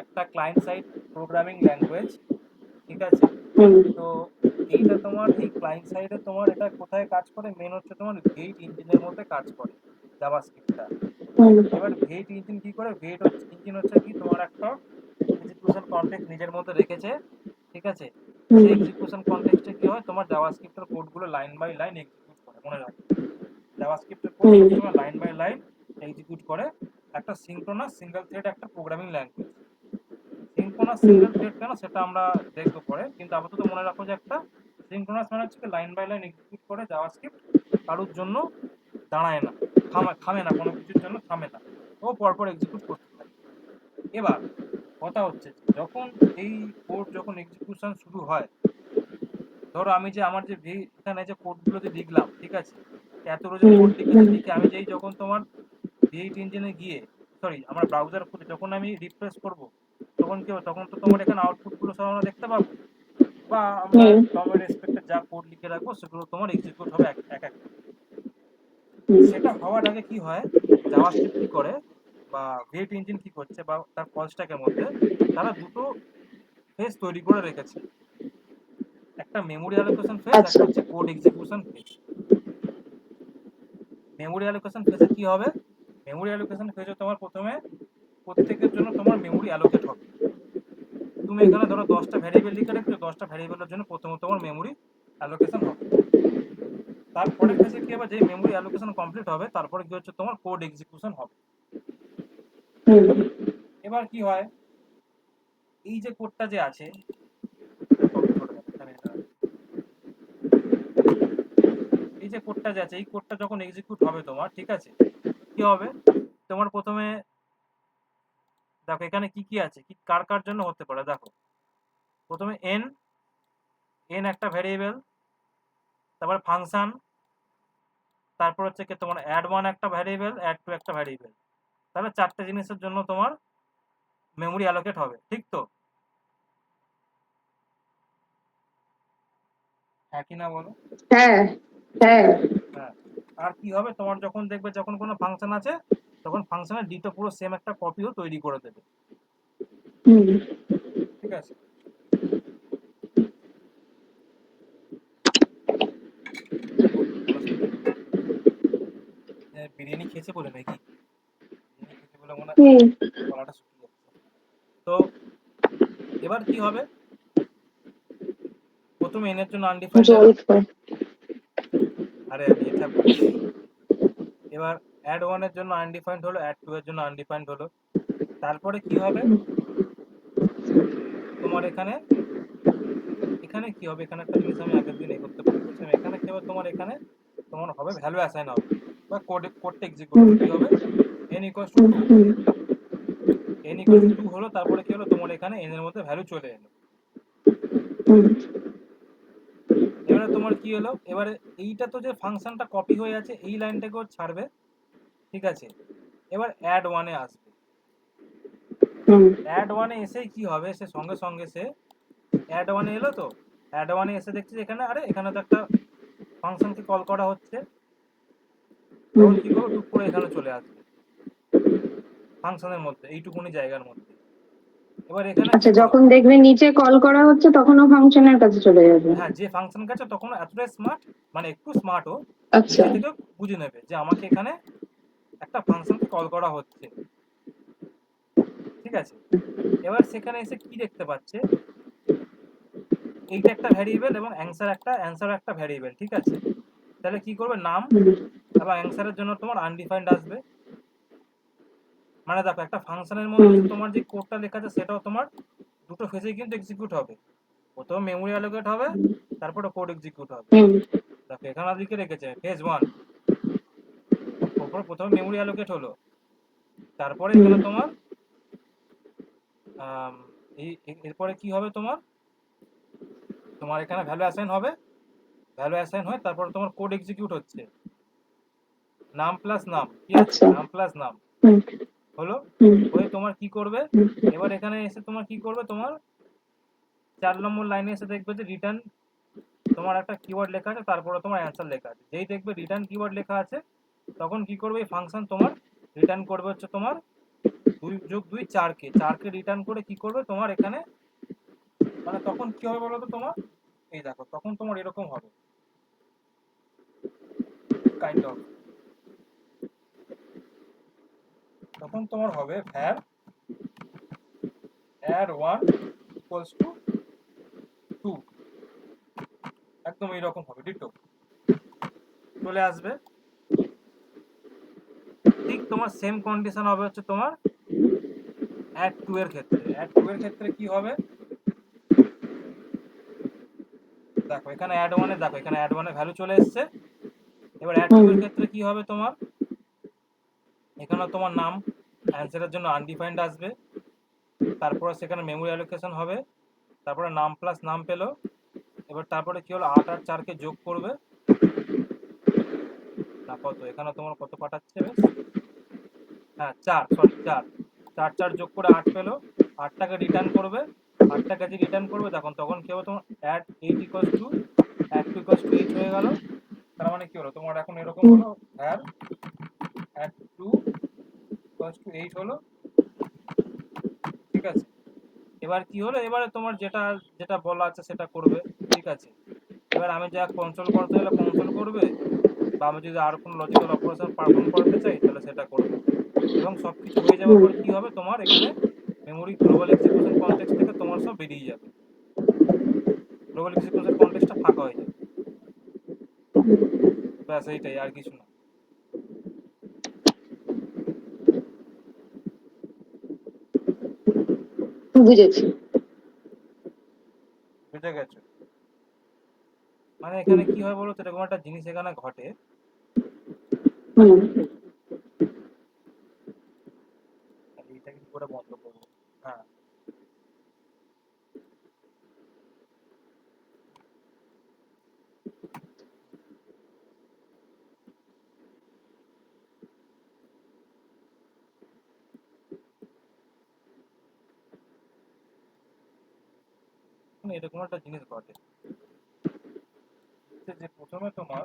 একটা ক্লায়েন্ট সাইড প্রোগ্রামিং ল্যাঙ্গুয়েজ, ঠিক আছে। হুম। তো এইটা তোমার এই ক্লায়েন্ট সাইডে তোমার এটা কোথায় কাজ করে, মেন হচ্ছে তোমার ভেইট ইঞ্জিনের মধ্যে কাজ করে জাভাস্ক্রিপ্টটা। হুম। এবার ভেইট ইঞ্জিন কি করে, ভেইট ইঞ্জিন হচ্ছে কি তোমার একটা এক্সিকিউশন কনটেক্সট নিজের মধ্যে রেখেছে, ঠিক আছে। হুম। সেই এক্সিকিউশন কনটেক্সটে কি হয় তোমার জাভাস্ক্রিপ্টের কোডগুলো লাইন বাই লাইন এক্সিকিউট করে, মনে রাখো জাভাস্ক্রিপ্টের কোড হুম। সবসময় লাইন বাই লাইন এক্সিকিউট করে। একটা সিঙ্ক্রোনাস সিঙ্গেল থ্রেড একটা প্রোগ্রামিং ল্যাঙ্গুয়েজ। সিঙ্ক্রোনাস হুম। সিঙ্গেল থ্রেড কেন সেটা আমরা দেখবো পরে, কিন্তু আপাতত মনে রাখো যে একটা সিঙ্ক্রোনাস মানে হচ্ছে লাইন বাই লাইন এক্সিকিউট করে জাভাস্ক্রিপ্ট, কারোর জন্য দাঁড়ায় না, থামে না, কোনো কিছুর জন্য থামে না, ও পরপর এক্সিকিউট করতে থাকে। এবার কথা হচ্ছে যে যখন এই কোড যখন এক্সিকিউশন শুরু হয়, ধরো আমি যে আমার যে এখানে যে কোডগুলো যে লিখলাম, ঠিক আছে, এত রোজে হুম। কোড লিখেছি, হুম। লিখে আমি যেই যখন তোমার ভি8 ইঞ্জিনে গিয়ে সরি আমার ব্রাউজার খুলে যখন আমি রিফ্রেশ করব, তখন কি হবে, তখন তো তোমার এখানে আউটপুটগুলো সব আমরা দেখতে পাবো, বা আমরা হুম। ডমের রেসপেক্টে যা কোড লিখে রাখবো সেগুলো তোমার এক্সিকিউট হবে এক এক এক করে। হুম। সেটা হওয়ার আগে কি হয়, জাভাস্ক্রিপ্ট কি করে বা ভি8 ইঞ্জিন কি করছে বা তার কল স্ট্যাকের মধ্যে তারা দুটো ফেজ তৈরি করে রেখেছে, একটা মেমোরি অ্যালোকেশন ফেজ, একটা আচ্ছা। হচ্ছে code execution phase. Memory allocation ফেজে কি হবে, মেমোরি অ্যালোকেশন ফেজে তোমার প্রথমে প্রত্যেকের জন্য তোমার মেমোরি অ্যালোকেট হবে। তুমি হুম। এখানে ধরো 10টা ভ্যারিয়েবল লিখে রেখেছো, 10টা ভ্যারিয়েবলের জন্য প্রথমে তোমার মেমোরি অ্যালোকেশন হবে। তারপরের ফেজে কি হবে, যেই মেমোরি অ্যালোকেশন কমপ্লিট হবে তারপরে কি হচ্ছে তোমার কোড এক্সিকিউশন হবে। হুম। এবার কি হয়, এই যে কোডটা যে আছে, একটা টপিক ধরে রাখো, এখানে এটা আছে। এই যে কোডটা যে আছে এই কোডটা যখন এক্সিকিউট হবে তোমার, ঠিক আছে, কি হবে তোমার প্রথমে দেখো এখানে কি কি আছে, কি কার কার জন্য হতে পারে দেখো। প্রথমে এন, এন একটা ভ্যারিয়েবল, তারপর ফাংশন, তারপর হচ্ছে কি তোমার অ্যাড ওয়ান একটা ভ্যারিয়েবল, অ্যাড টু একটা ভ্যারিয়েবল। তাহলে চারটে জিনিসের জন্য তোমার মেমোরি অ্যালোকেট হবে, ঠিক তো? হ্যাঁ কি না বলো। হ্যাঁ। হ্যাঁ। হ্যাঁ। আর কি হবে তোমার যখন দেখবে যখন কোনো ফাংশন আছে তখন ফাংশনের ডিটো পুরো সেম একটা কপিও তৈরি করে দেবে, হুম। ঠিক আছে। গলা শুকিয়ে গেছে, বিরিয়ানি খেয়েছে বলে নাকি, বিরিয়ানি খেয়েছে বলে মনে হয় হুম। গলাটা শুকিয়ে যাচ্ছে। এবার কি হবে, প্রথমে n এর জন্য আনডিফাইন্ড জল এলো, খায়। আরে আমি এটা বলছি। এবার অ্যাড 1 এর জন্য আনডিফাইন্ড হলো, অ্যাড 2 এর জন্য আনডিফাইন্ড হলো। তারপরে কি হবে তোমার এখানে, এখানে কি হবে, এখানে একটা জিনিস আমি আগের দিন করতে ভুলে গেছিলাম। এখানে কি হবে তোমার, এখানে তোমার হবে ভ্যালু অ্যাসাইন হবে বা কোডটা এক্সিকিউট হুম হবে। কি হবে, n equals to hmm 2, hmm n hmm equals to 2 হলো। তারপরে কি হলো তোমার এখানে n এর মধ্যে ভ্যালু চলে এলো। হুম এবারে তোমার কি হলো, এবারে এইটা তো যে ফাংশনটা কপি হয়ে আছে এই লাইনটাকেও ছাড়বে, ঠিক আছে। এবার অ্যাড 1 এ আসবে, হুম অ্যাড 1 এ এসেই কি হবে, সে সঙ্গে সঙ্গে সে অ্যাড 1 এ এলো, তো অ্যাড 1 এ এসে দেখছি যে এখানে আরে এখানে তো একটা ফাংশনকে কল করা হচ্ছে, হুম। তখন কি করবো টুক করে এখানে চলে আসবে ফাংশনের মধ্যে, এইটুকুনি জায়গার মধ্যে। এবার এখানে কি আচ্ছা, হলো, যখন দেখবে নিচে কল করা হচ্ছে তখনও ফাংশনের কাছে চলে যাবে। হ্যাঁ যে ফাংশন কাছে তখন এতটাই স্মার্ট, মানে একটু স্মার্টও, আচ্ছা। নিজে থেকে বুঝে নেবে যে আমাকে এখানে একটা ফাংশনকে কল করা হচ্ছে, ঠিক আছে। এবার সেখানে এসে কি দেখতে পাচ্ছে, এইটা একটা ভ্যারিয়েবল এবং অ্যান্সার একটা ভ্যারিয়েবল, ঠিক আছে। তাহলে কি করবে, নাম হুম এবং অ্যান্সারের জন্য তোমার আনডিফাইন্ড আসবে। মানে দেখো একটা ফাংশনের মধ্যে হুম যে তোমার যে কোডটা লেখা আছে সেটাও তোমার দুটো ফেজেই কিন্তু এক্সিকিউট হবে। প্রথমে মেমোরি অ্যালোকেট হবে, তারপরে কোড এক্সিকিউট হবে। হুম দেখো এখানে লিখে রেখেছে ফেজ 1, প্রথমে মেমোরি অ্যালোকেট হলো, তারপরে হুম এখানে তোমার আম, এরপরে কি হবে তোমার, তোমার এখানে ভ্যালু অ্যাসাইন হবে, ভ্যালু অ্যাসাইন হয়, তারপরে তোমার কোড এক্সিকিউট হচ্ছে, নাম প্লাস নাম, কি আছে, আচ্ছা। নাম প্লাস নাম হুম হলো। হুম হয়ে তোমার কি করবে, হুম এবার এখানে এসে তোমার কি করবে, তোমার 4 নম্বর লাইনে এসে দেখবে যে রিটার্ন তোমার একটা কিওয়ার্ড লেখা আছে, তারপরে তোমার অ্যান্সার লেখা আছে। যেই দেখবে রিটার্ন কিওয়ার্ড লেখা আছে, তখন কি করবে এই ফাংশন তোমার রিটার্ন করবে হচ্ছে তোমার 2 + 2 4কে, 4কে রিটার্ন করে কি করবে তোমার এখানে, মানে তখন কি হবে বলো তো তোমার, এই দেখো তখন তোমার এরকম হবে কাইন্ড অফ, তখন তোমার হবে ভ্যার অ্যাড 1 ইকুয়ালস টু 2, একদম এইরকম হবে, ডিটো চলে আসবে। ঠিক তোমার সেম কন্ডিশন হবে হচ্ছে তোমার অ্যাড 2 এর ক্ষেত্রে। অ্যাড 2 এর ক্ষেত্রে কি হবে, দেখো এখানে অ্যাড 1 এ, দেখো এখানে অ্যাড 1 এ ভ্যালু চলে এসেছে। এবার অ্যাড 2 হুম এর ক্ষেত্রে কি হবে তোমার, এখানে তোমার নাম অ্যান্সারের জন্য আনডিফাইন্ড আসবে, তারপরে সেখানে মেমোরি অ্যালোকেশন হবে, তারপরে নাম প্লাস নাম পেলো। এবার তারপরে কি হলো 8 আর 4কে যোগ করবে, না কত এখানে তোমার কত পাঠাচ্ছে বেশ, হ্যাঁ 4, সরি 4, 4 4 যোগ করে 8 পেলো, 8টাকে রিটার্ন করবে। 8টাকে যে রিটার্ন করবে তখন কি হবে তোমার add 8 equals to add 2 equals to 8 হয়ে গেল। তার মানে কি হলো তোমার এখন এরকম হুম হলো, অ্যাড 2 ইকুয়ালস টু 8 হলো, ঠিক আছে। এবার কি হলো, এবারে তোমার যেটা যেটা বলা আছে সেটা করবে, ঠিক আছে। এবার আমি যা কনসোল করতে হলে কনসোল করবে, বা আমি যদি আর কোনো লজিক্যাল অপারেশন পারফর্ম করাতে চাই তাহলে সেটা করবে। এবং সবকিছু হয়ে যাওয়ার হুম পর কি হবে তোমার এখানে মেমোরি গ্লোবাল এক্সিকিউশন কনটেক্সট থেকে তোমার সব বেরিয়ে যাবে, গ্লোবাল এক্সিকিউশন কনটেক্সটটা ফাঁকা হয়ে যাবে। ব্যাস এইটাই, আর কিছু না। বুঝেছি। বুঝে গেছো, মানে হুম এখানে কি হয় বলো তো, এরকম একটা জিনিস এখানে ঘটে। হুম এইটা কি করে বন্ধ করবো, হ্যাঁ মানে এরকম একটা জিনিস ঘটে যে প্রথমে তোমার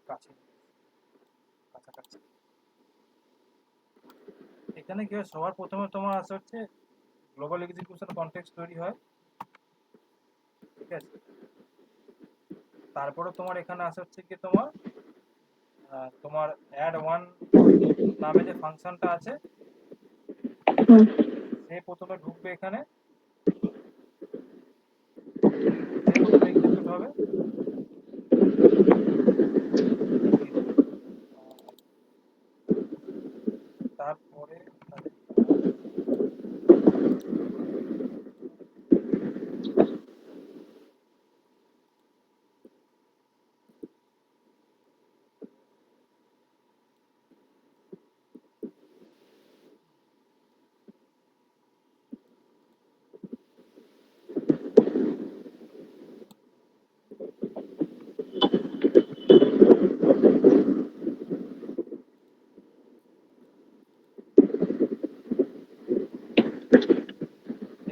কাছে কাছাকাছি, এখানে কি হয় সবার প্রথমে তোমার আসে হচ্ছে গ্লোবাল এক্সিকিউশন কনটেক্সট তৈরি হয়, ঠিক আছে। তারপরে তোমার এখানে আসে হচ্ছে কি তোমার তোমার অ্যাড ওয়ান নামে যে ফাংশনটা আছে হুম, সে প্রথমে ঢুকবে এখানে, সে প্রথমে এক্সিকিউট হবে। এই যে, তারপরে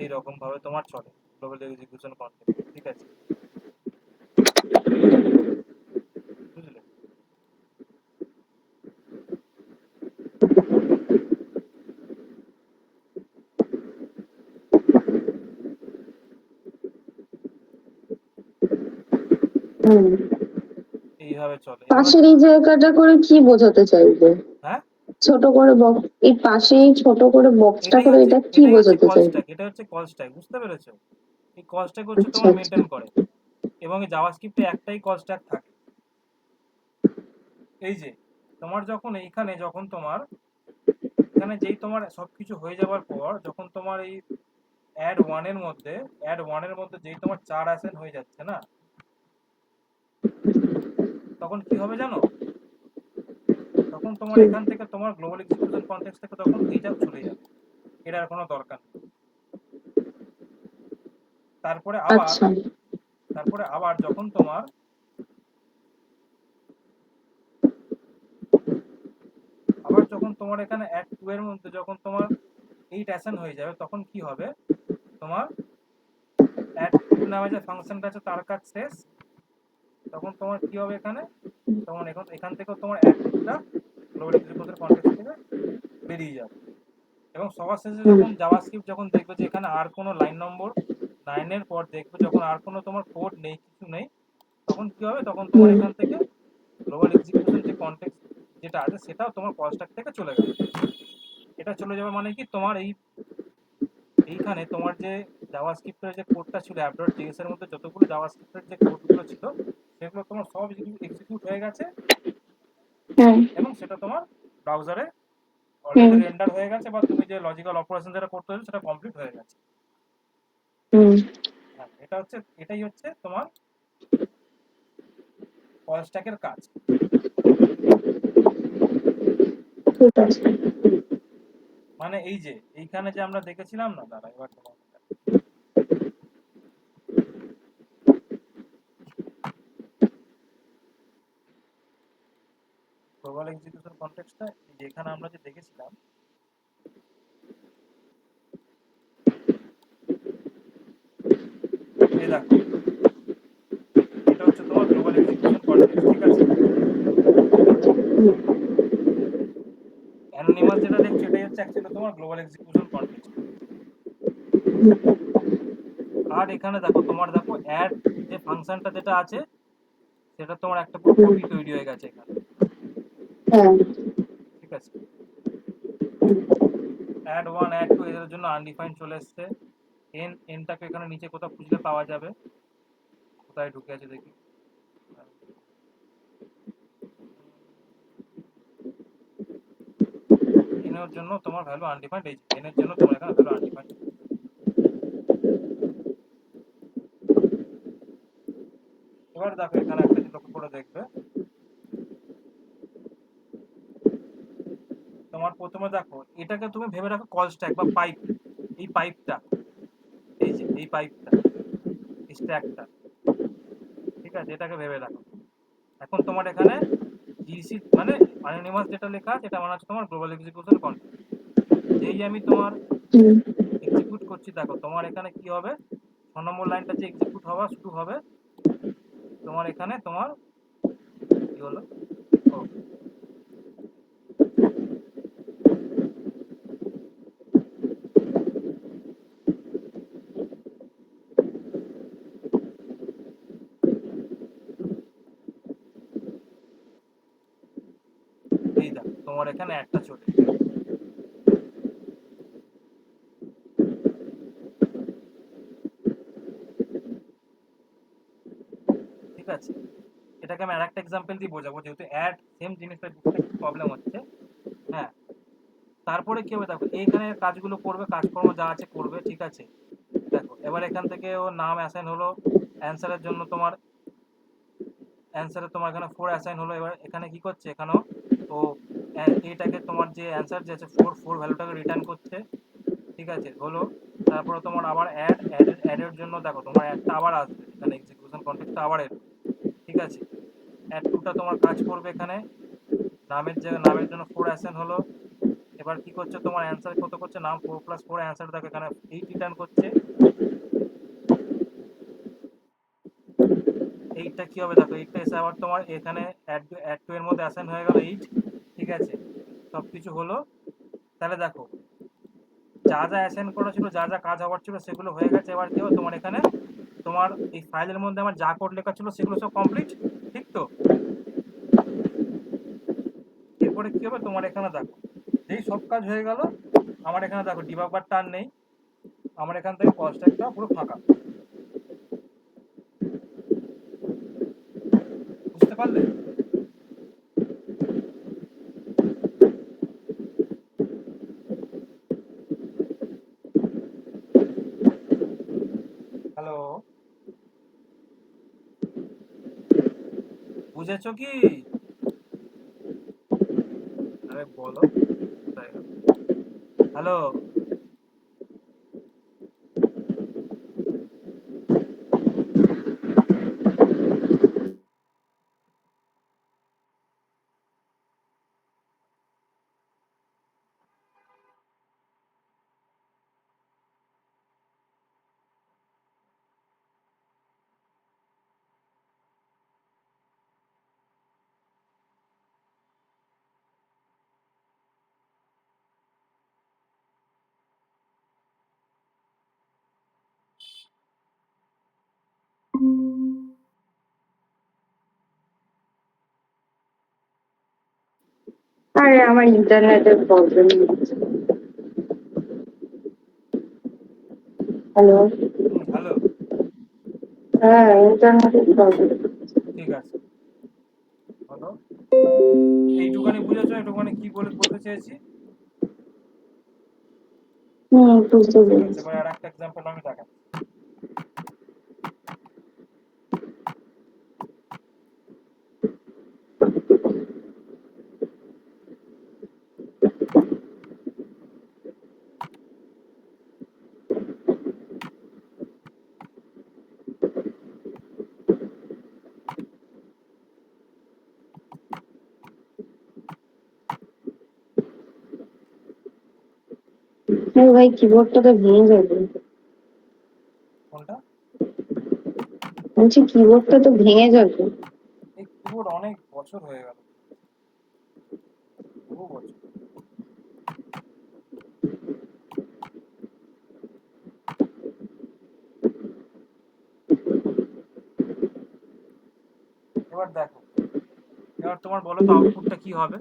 এইরকম ভাবে তোমার চলে গ্লোবাল এক্সিকিউশন কনটেক্সট। ঠিক আছে, বুঝলে? হুম। এইভাবে চলে। এবার পাশের এই জায়গাটা করে কি বোঝাতে চাইবে? হ্যাঁ, ছোট করে বক্স, এই পাশেই ছোট করে বক্সটা করে এটা কি এটাই হচ্ছে বোঝাতে কল চাইবে? স্ট্যাক, এটা হচ্ছে কল স্ট্যাক, বুঝতে পেরেছো? এই কল স্ট্যাক হচ্ছে আচ্ছা তোমার আচ্ছা। মেনটেন করে, এবং এই জাভাস্ক্রিপ্টে একটাই কল স্ট্যাক থাকে। এই যে তোমার যখন এইখানে, যখন তোমার এখানে যেই তোমার সবকিছু হয়ে যাওয়ার পর, যখন তোমার এই অ্যাড ওয়ানের মধ্যে যেই তোমার 4 অ্যাসাইন হয়ে যাচ্ছে না, তখন কি হবে জানো? তখন তোমার হুম, এখান থেকে তোমার গ্লোবাল এক্সিকিউশন কনটেক্সট থেকে তখন এইটা চলে যাবে, এটার কোনো দরকার নেই। তারপরে আবার আচ্ছা। তারপরে আবার যখন তোমার এখানে অ্যাড 2 এর মধ্যে যখন তোমার 8 অ্যাসাইন হয়ে যাবে, তখন কি হবে? তোমার অ্যাড 2 নামে যে ফাংশনটা আছে তার কাজ শেষ। তখন তোমার কি হবে এখানে? তখন এখান থেকেও তোমার অ্যাড 2টা গ্লোবাল এক্সিকিউশন কনটেক্সট থেকে বেরিয়ে যাবে। এবং সবার শেষে হুম, যখন জাভাস্ক্রিপ্ট যখন দেখবে যে এখানে আর কোনো লাইন নম্বর 9 এর পর দেখবে যখন আর কোনো তোমার কোড নেই, কিছু নেই, তখন কি হবে? তখন তোমার হুম, এখান থেকে গ্লোবাল এক্সিকিউশন যে কনটেক্সট যেটা আছে সেটাও তোমার কল স্ট্যাক থেকে চলে গেল। এটা চলে যাবে মানে কি, তোমার এইখানে তোমার যে জাভাস্ক্রিপ্টের যে কোডটা ছিল app.js এর মধ্যে যতগুলো জাভাস্ক্রিপ্টের যে কোডগুলো ছিল, সেগুলো তোমার সব এক্সিকিউট হয়ে গেছে, হ্যাঁ, এবং সেটা তোমার ব্রাউজারে হুম, অলরেডি রেন্ডার হয়ে গেছে, বা তুমি যে লজিক্যাল অপারেশন যেটা করতে হচ্ছে সেটা কমপ্লিট হয়ে গেছে। হুম, হ্যাঁ, এটাই হচ্ছে তোমার কল স্ট্যাকের কাজ। ঠিক আছে। মানে এই যে এইখানে যে আমরা দেখেছিলাম না, দাঁড়া এবার তোমার গ্লোবাল এক্সিকিউশন কনটেক্সটটা যেখানে আমরা যে দেখেছিলাম, এই দেখো, এটা হচ্ছে তোমার গ্লোবাল এক্সিকিউশন কনটেক্সট। ঠিক আছে, অ্যানোনিমাস যেটা দেখছো এটাই হচ্ছে অ্যাকচুয়ালি তোমার গ্লোবাল এক্সিকিউশন কনটেক্সট। আর এখানে দেখো, দেখো অ্যাড যে ফাংশনটা যেটা আছে সেটা তোমার একটা পুরো হুম, কপি তৈরি হয়ে গেছে এখানে। হ্যাঁ, ঠিক আছে, অ্যাড ওয়ান অ্যাড টু এদের জন্য আনডিফাইন্ড চলে এসছে। এনটাকে এখানে নিচে কোথাও খুঁজলে পাওয়া যাবে, কোথায় ঢুকে আছে দেখি। এনের জন্য তোমার ভ্যালু আনডিফাইন্ড, এই এনের জন্য তোমার এখানে ভ্যালু আনডিফাইন্ড। এবার দেখো এখানে একটা যে লক্ষ্য করে দেখবে, তোমার প্রথমে দেখো এটাকে তুমি ভেবে রাখো কল স্ট্যাক বা পাইপ। এই পাইপটা, এই যে এই পাইপটা, স্ট্যাকটা, ঠিক আছে, এটাকে ভেবে রাখো। এখন তোমার এখানে জিসি মানে অ্যানোনিমাস যেটা লেখা আছে এটা মানে হচ্ছে তোমার গ্লোবাল এক্সিকিউশন কনটেক্সট। যেই আমি তোমার হুম, এক্সিকিউট করছি, দেখো তোমার এখানে কি হবে, 6 নম্বর লাইনটা যে এক্সিকিউট হওয়া শুরু হবে, তোমার এখানে তোমার কি হলো, ও এই দেখো তোমার এখানে একটা চলে ঠিক আছে। এটাকে আমি আরেকটা এক্সাম্পল দিয়ে বোঝাবো, যেহেতু অ্যাড সেম জিনিসটা বুঝতে একটু প্রবলেম হচ্ছে। হ্যাঁ, তারপরে কি হবে দেখো, এইখানে কাজগুলো করবে, কাজকর্ম যা আছে করবে, ঠিক আছে। দেখো এবার এখান থেকে ও নাম অ্যাসাইন হলো, অ্যান্সারের জন্য তোমার অ্যান্সারে তোমার এখানে 4 অ্যাসাইন হলো। এবার এখানে কি করছে, এখানেও ও এইটাকে তোমার যে অ্যান্সার যে আছে 4 ভ্যালুটাকে রিটার্ন করছে, ঠিক আছে হলো। তারপরে তোমার আবার অ্যাডের জন্য দেখো তোমার অ্যাডটা আবার আসবে, এখানে এক্সিকিউশন কনটেক্সটটা আবার এলো, ঠিক আছে। অ্যাড টুটা তোমার কাজ করবে এখানে, নামের জায়গায় নামের জন্য 4 অ্যাসাইন হলো। এবার কি করছে, তোমার অ্যান্সার কত করছে, নাম 4 + 4 অ্যান্সার দেখো এখানে 8 রিটার্ন করছে। এইটটা কি হবে দেখো, এইটটা এসে আবার তোমার এখানে অ্যাড টু এর মধ্যে অ্যাসাইন হয়ে গেল 8, ঠিক আছে। সব কিছু হলো। তাহলে দেখো যা যা অ্যাসাইন করা ছিল, যা যা কাজ হওয়ার ছিল সেগুলো হয়ে গেছে। এবার কি হবে, তোমার এখানে তোমার এই ফাইলের মধ্যে আমার যা কোড লেখা ছিল সেগুলো সব কমপ্লিট, ঠিক তো। এরপরে কি হবে, তোমার এখানে দেখো যেই সব কাজ হয়ে গেল, আমার এখানে দেখো ডিবাগ বার টার্ন নেই, আমার এখান থেকে কল স্ট্যাকটা পুরো ফাঁকা। বুঝতে পারলে? হ্যালো, বুঝেছো কি? আরে বলো, হ্যালো। আরে আমার ইন্টারনেটের প্রবলেম হচ্ছে। হ্যালো। হ্যালো, হ্যাঁ, ইন্টারনেটের প্রবলেম। ঠিক আছে, বলো। এইটুখানি বুঝেছো, এইটুখানি কি বলতে চেয়েছি? বুঝতে ঠিক আছে, পেরেছি। এবার আর একটা এক্সাম্পল আমি দেখাচ্ছি। আরে ভাই, কিবোর্ডটা তো ভেঙে যাবে। কোনটা? বলছি কিবোর্ডটা তো ভেঙে যাবে। এই কিবোর্ড অনেক বছর হয়ে গেল, বহু বছর। এবার দেখো, এবার তোমার বলো তো আউটপুটটা কি হবে।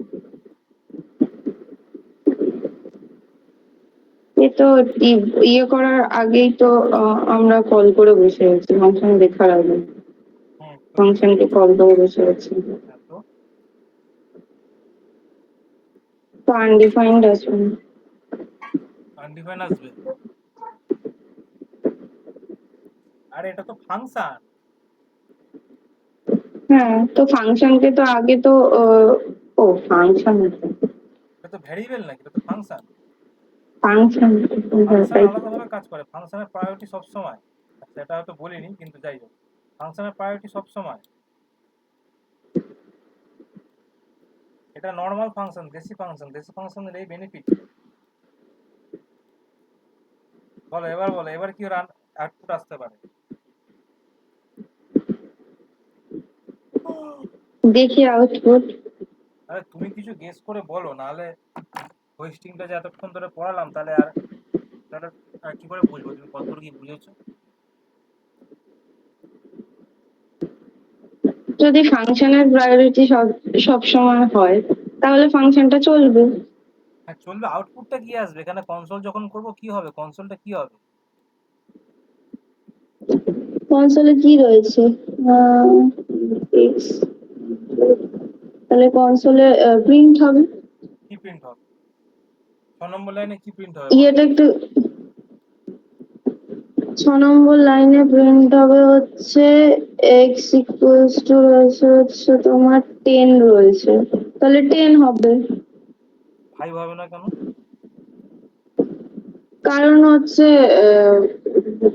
এ তো ইয়ে করার আগেই তো আমরা কল করে বসে আছি, ফাংশন দেখার আগে তো কি ফাংশনকে কল করে বসে আছি। হ্যাঁ, তো তো আনডিফাইন্ড আছে। আনডিফাইন আসবে। আরে এটা তো ফাংশন। হ্যাঁ, তো ফাংশনকে তো আগে তো ও ফাংশন আছে। এটা তো ভ্যারিয়েবল নাকি, এটা তো ফাংশন। ফাংশন ফাংশন তাই। আলাদাভাবে কাজ করে, ফাংশনের প্রায়োরিটি সব সময়। সেটা হয়তো বলিনি, কিন্তু যাই হোক, ফাংশনের প্রায়োরিটি সব সময়। এটা নর্মাল ফাংশন, দেশি ফাংশনের এই বেনিফিট। বলো এবার, বলো এবার কি রান আউটপুট আসতে পারে। দেখি আউটপুট। আরে তুমি কিছু গেস করে বলো, নাহলে হোস্টিংটা যে এতক্ষণ ধরে পড়ালাম, তাহলে আর কি করে বুঝবো তুমি কতদূর কি বুঝেছো। যদি ফাংশনের প্রায়োরিটি সব সব সময় হয়, তাহলে ফাংশনটা চলবে। হ্যাঁ চলবে, আউটপুটটা কি আসবে এখানে? কনসোল যখন করব কি হবে, কনসোলটা কি হবে? কনসোলে কি রয়েছে? X, তাহলে কনসোলে প্রিন্ট হবে। কি প্রিন্ট হবে? 6 নম্বর লাইনে কি প্রিন্ট হবে বলো? ইয়েটা একটু 6 নম্বর লাইনে প্রিন্ট হবে হচ্ছে এক্স ইকুয়ালস টু রয়েছে হচ্ছে তোমার 10 রয়েছে, তাহলে 10 হবে। 5 হবে না কেন? কারণ হচ্ছে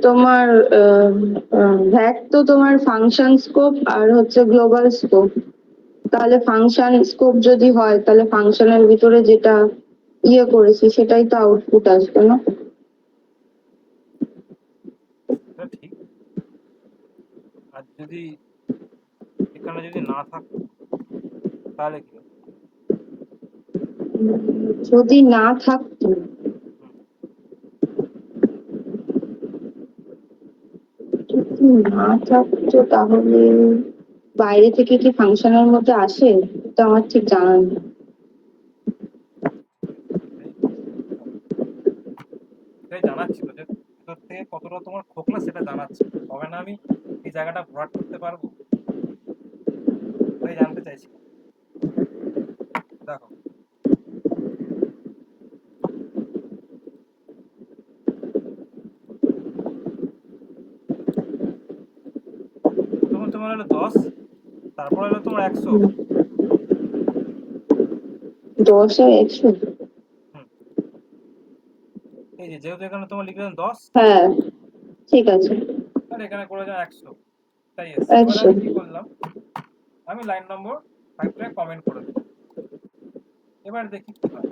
তোমার ভ্যাক তো তোমার ফাংশন স্কোপ আর হচ্ছে গ্লোবাল স্কোপ, তাহলে ফাংশন স্কোপ যদি হয় তাহলে ফাংশনের ভিতরে যেটা ইয়ে করেছি সেটাই তো আউটপুট আসবে না। এটা ঠিক। আর যদি এখানে যদি না থাকতো তাহলে কি হতো? যদি না থাকতো, হুম, যদি না থাকতো তাহলে বাইরে থেকে কি ফাংশনের মধ্যে আসে, তো আমার ঠিক জানা নেই। এটাই চলো, এটাই জানাচ্ছিল যে ভেতর থেকে কতটা তোমার খোকলা সেটা জানাচ্ছিল, তবে না আমি এই জায়গাটা ভরাট করতে পারবো, ওটাই জানতে চাইছিলাম। দেখো প্রথমে তোমার হলো 10, তারপর হলো তোমার 100। 10 আর 100। হুম, এই যে যেহেতু এখানে তোমার লিখলাম 10 হ্যাঁ, ঠিক আছে। আর এখানে করে যাও 100, তাই এসছে। এবার 100। আমি কি করলাম, আমি লাইন নম্বর 5টায় কমেন্ট করে দিলাম। এবার দেখি কি হয়।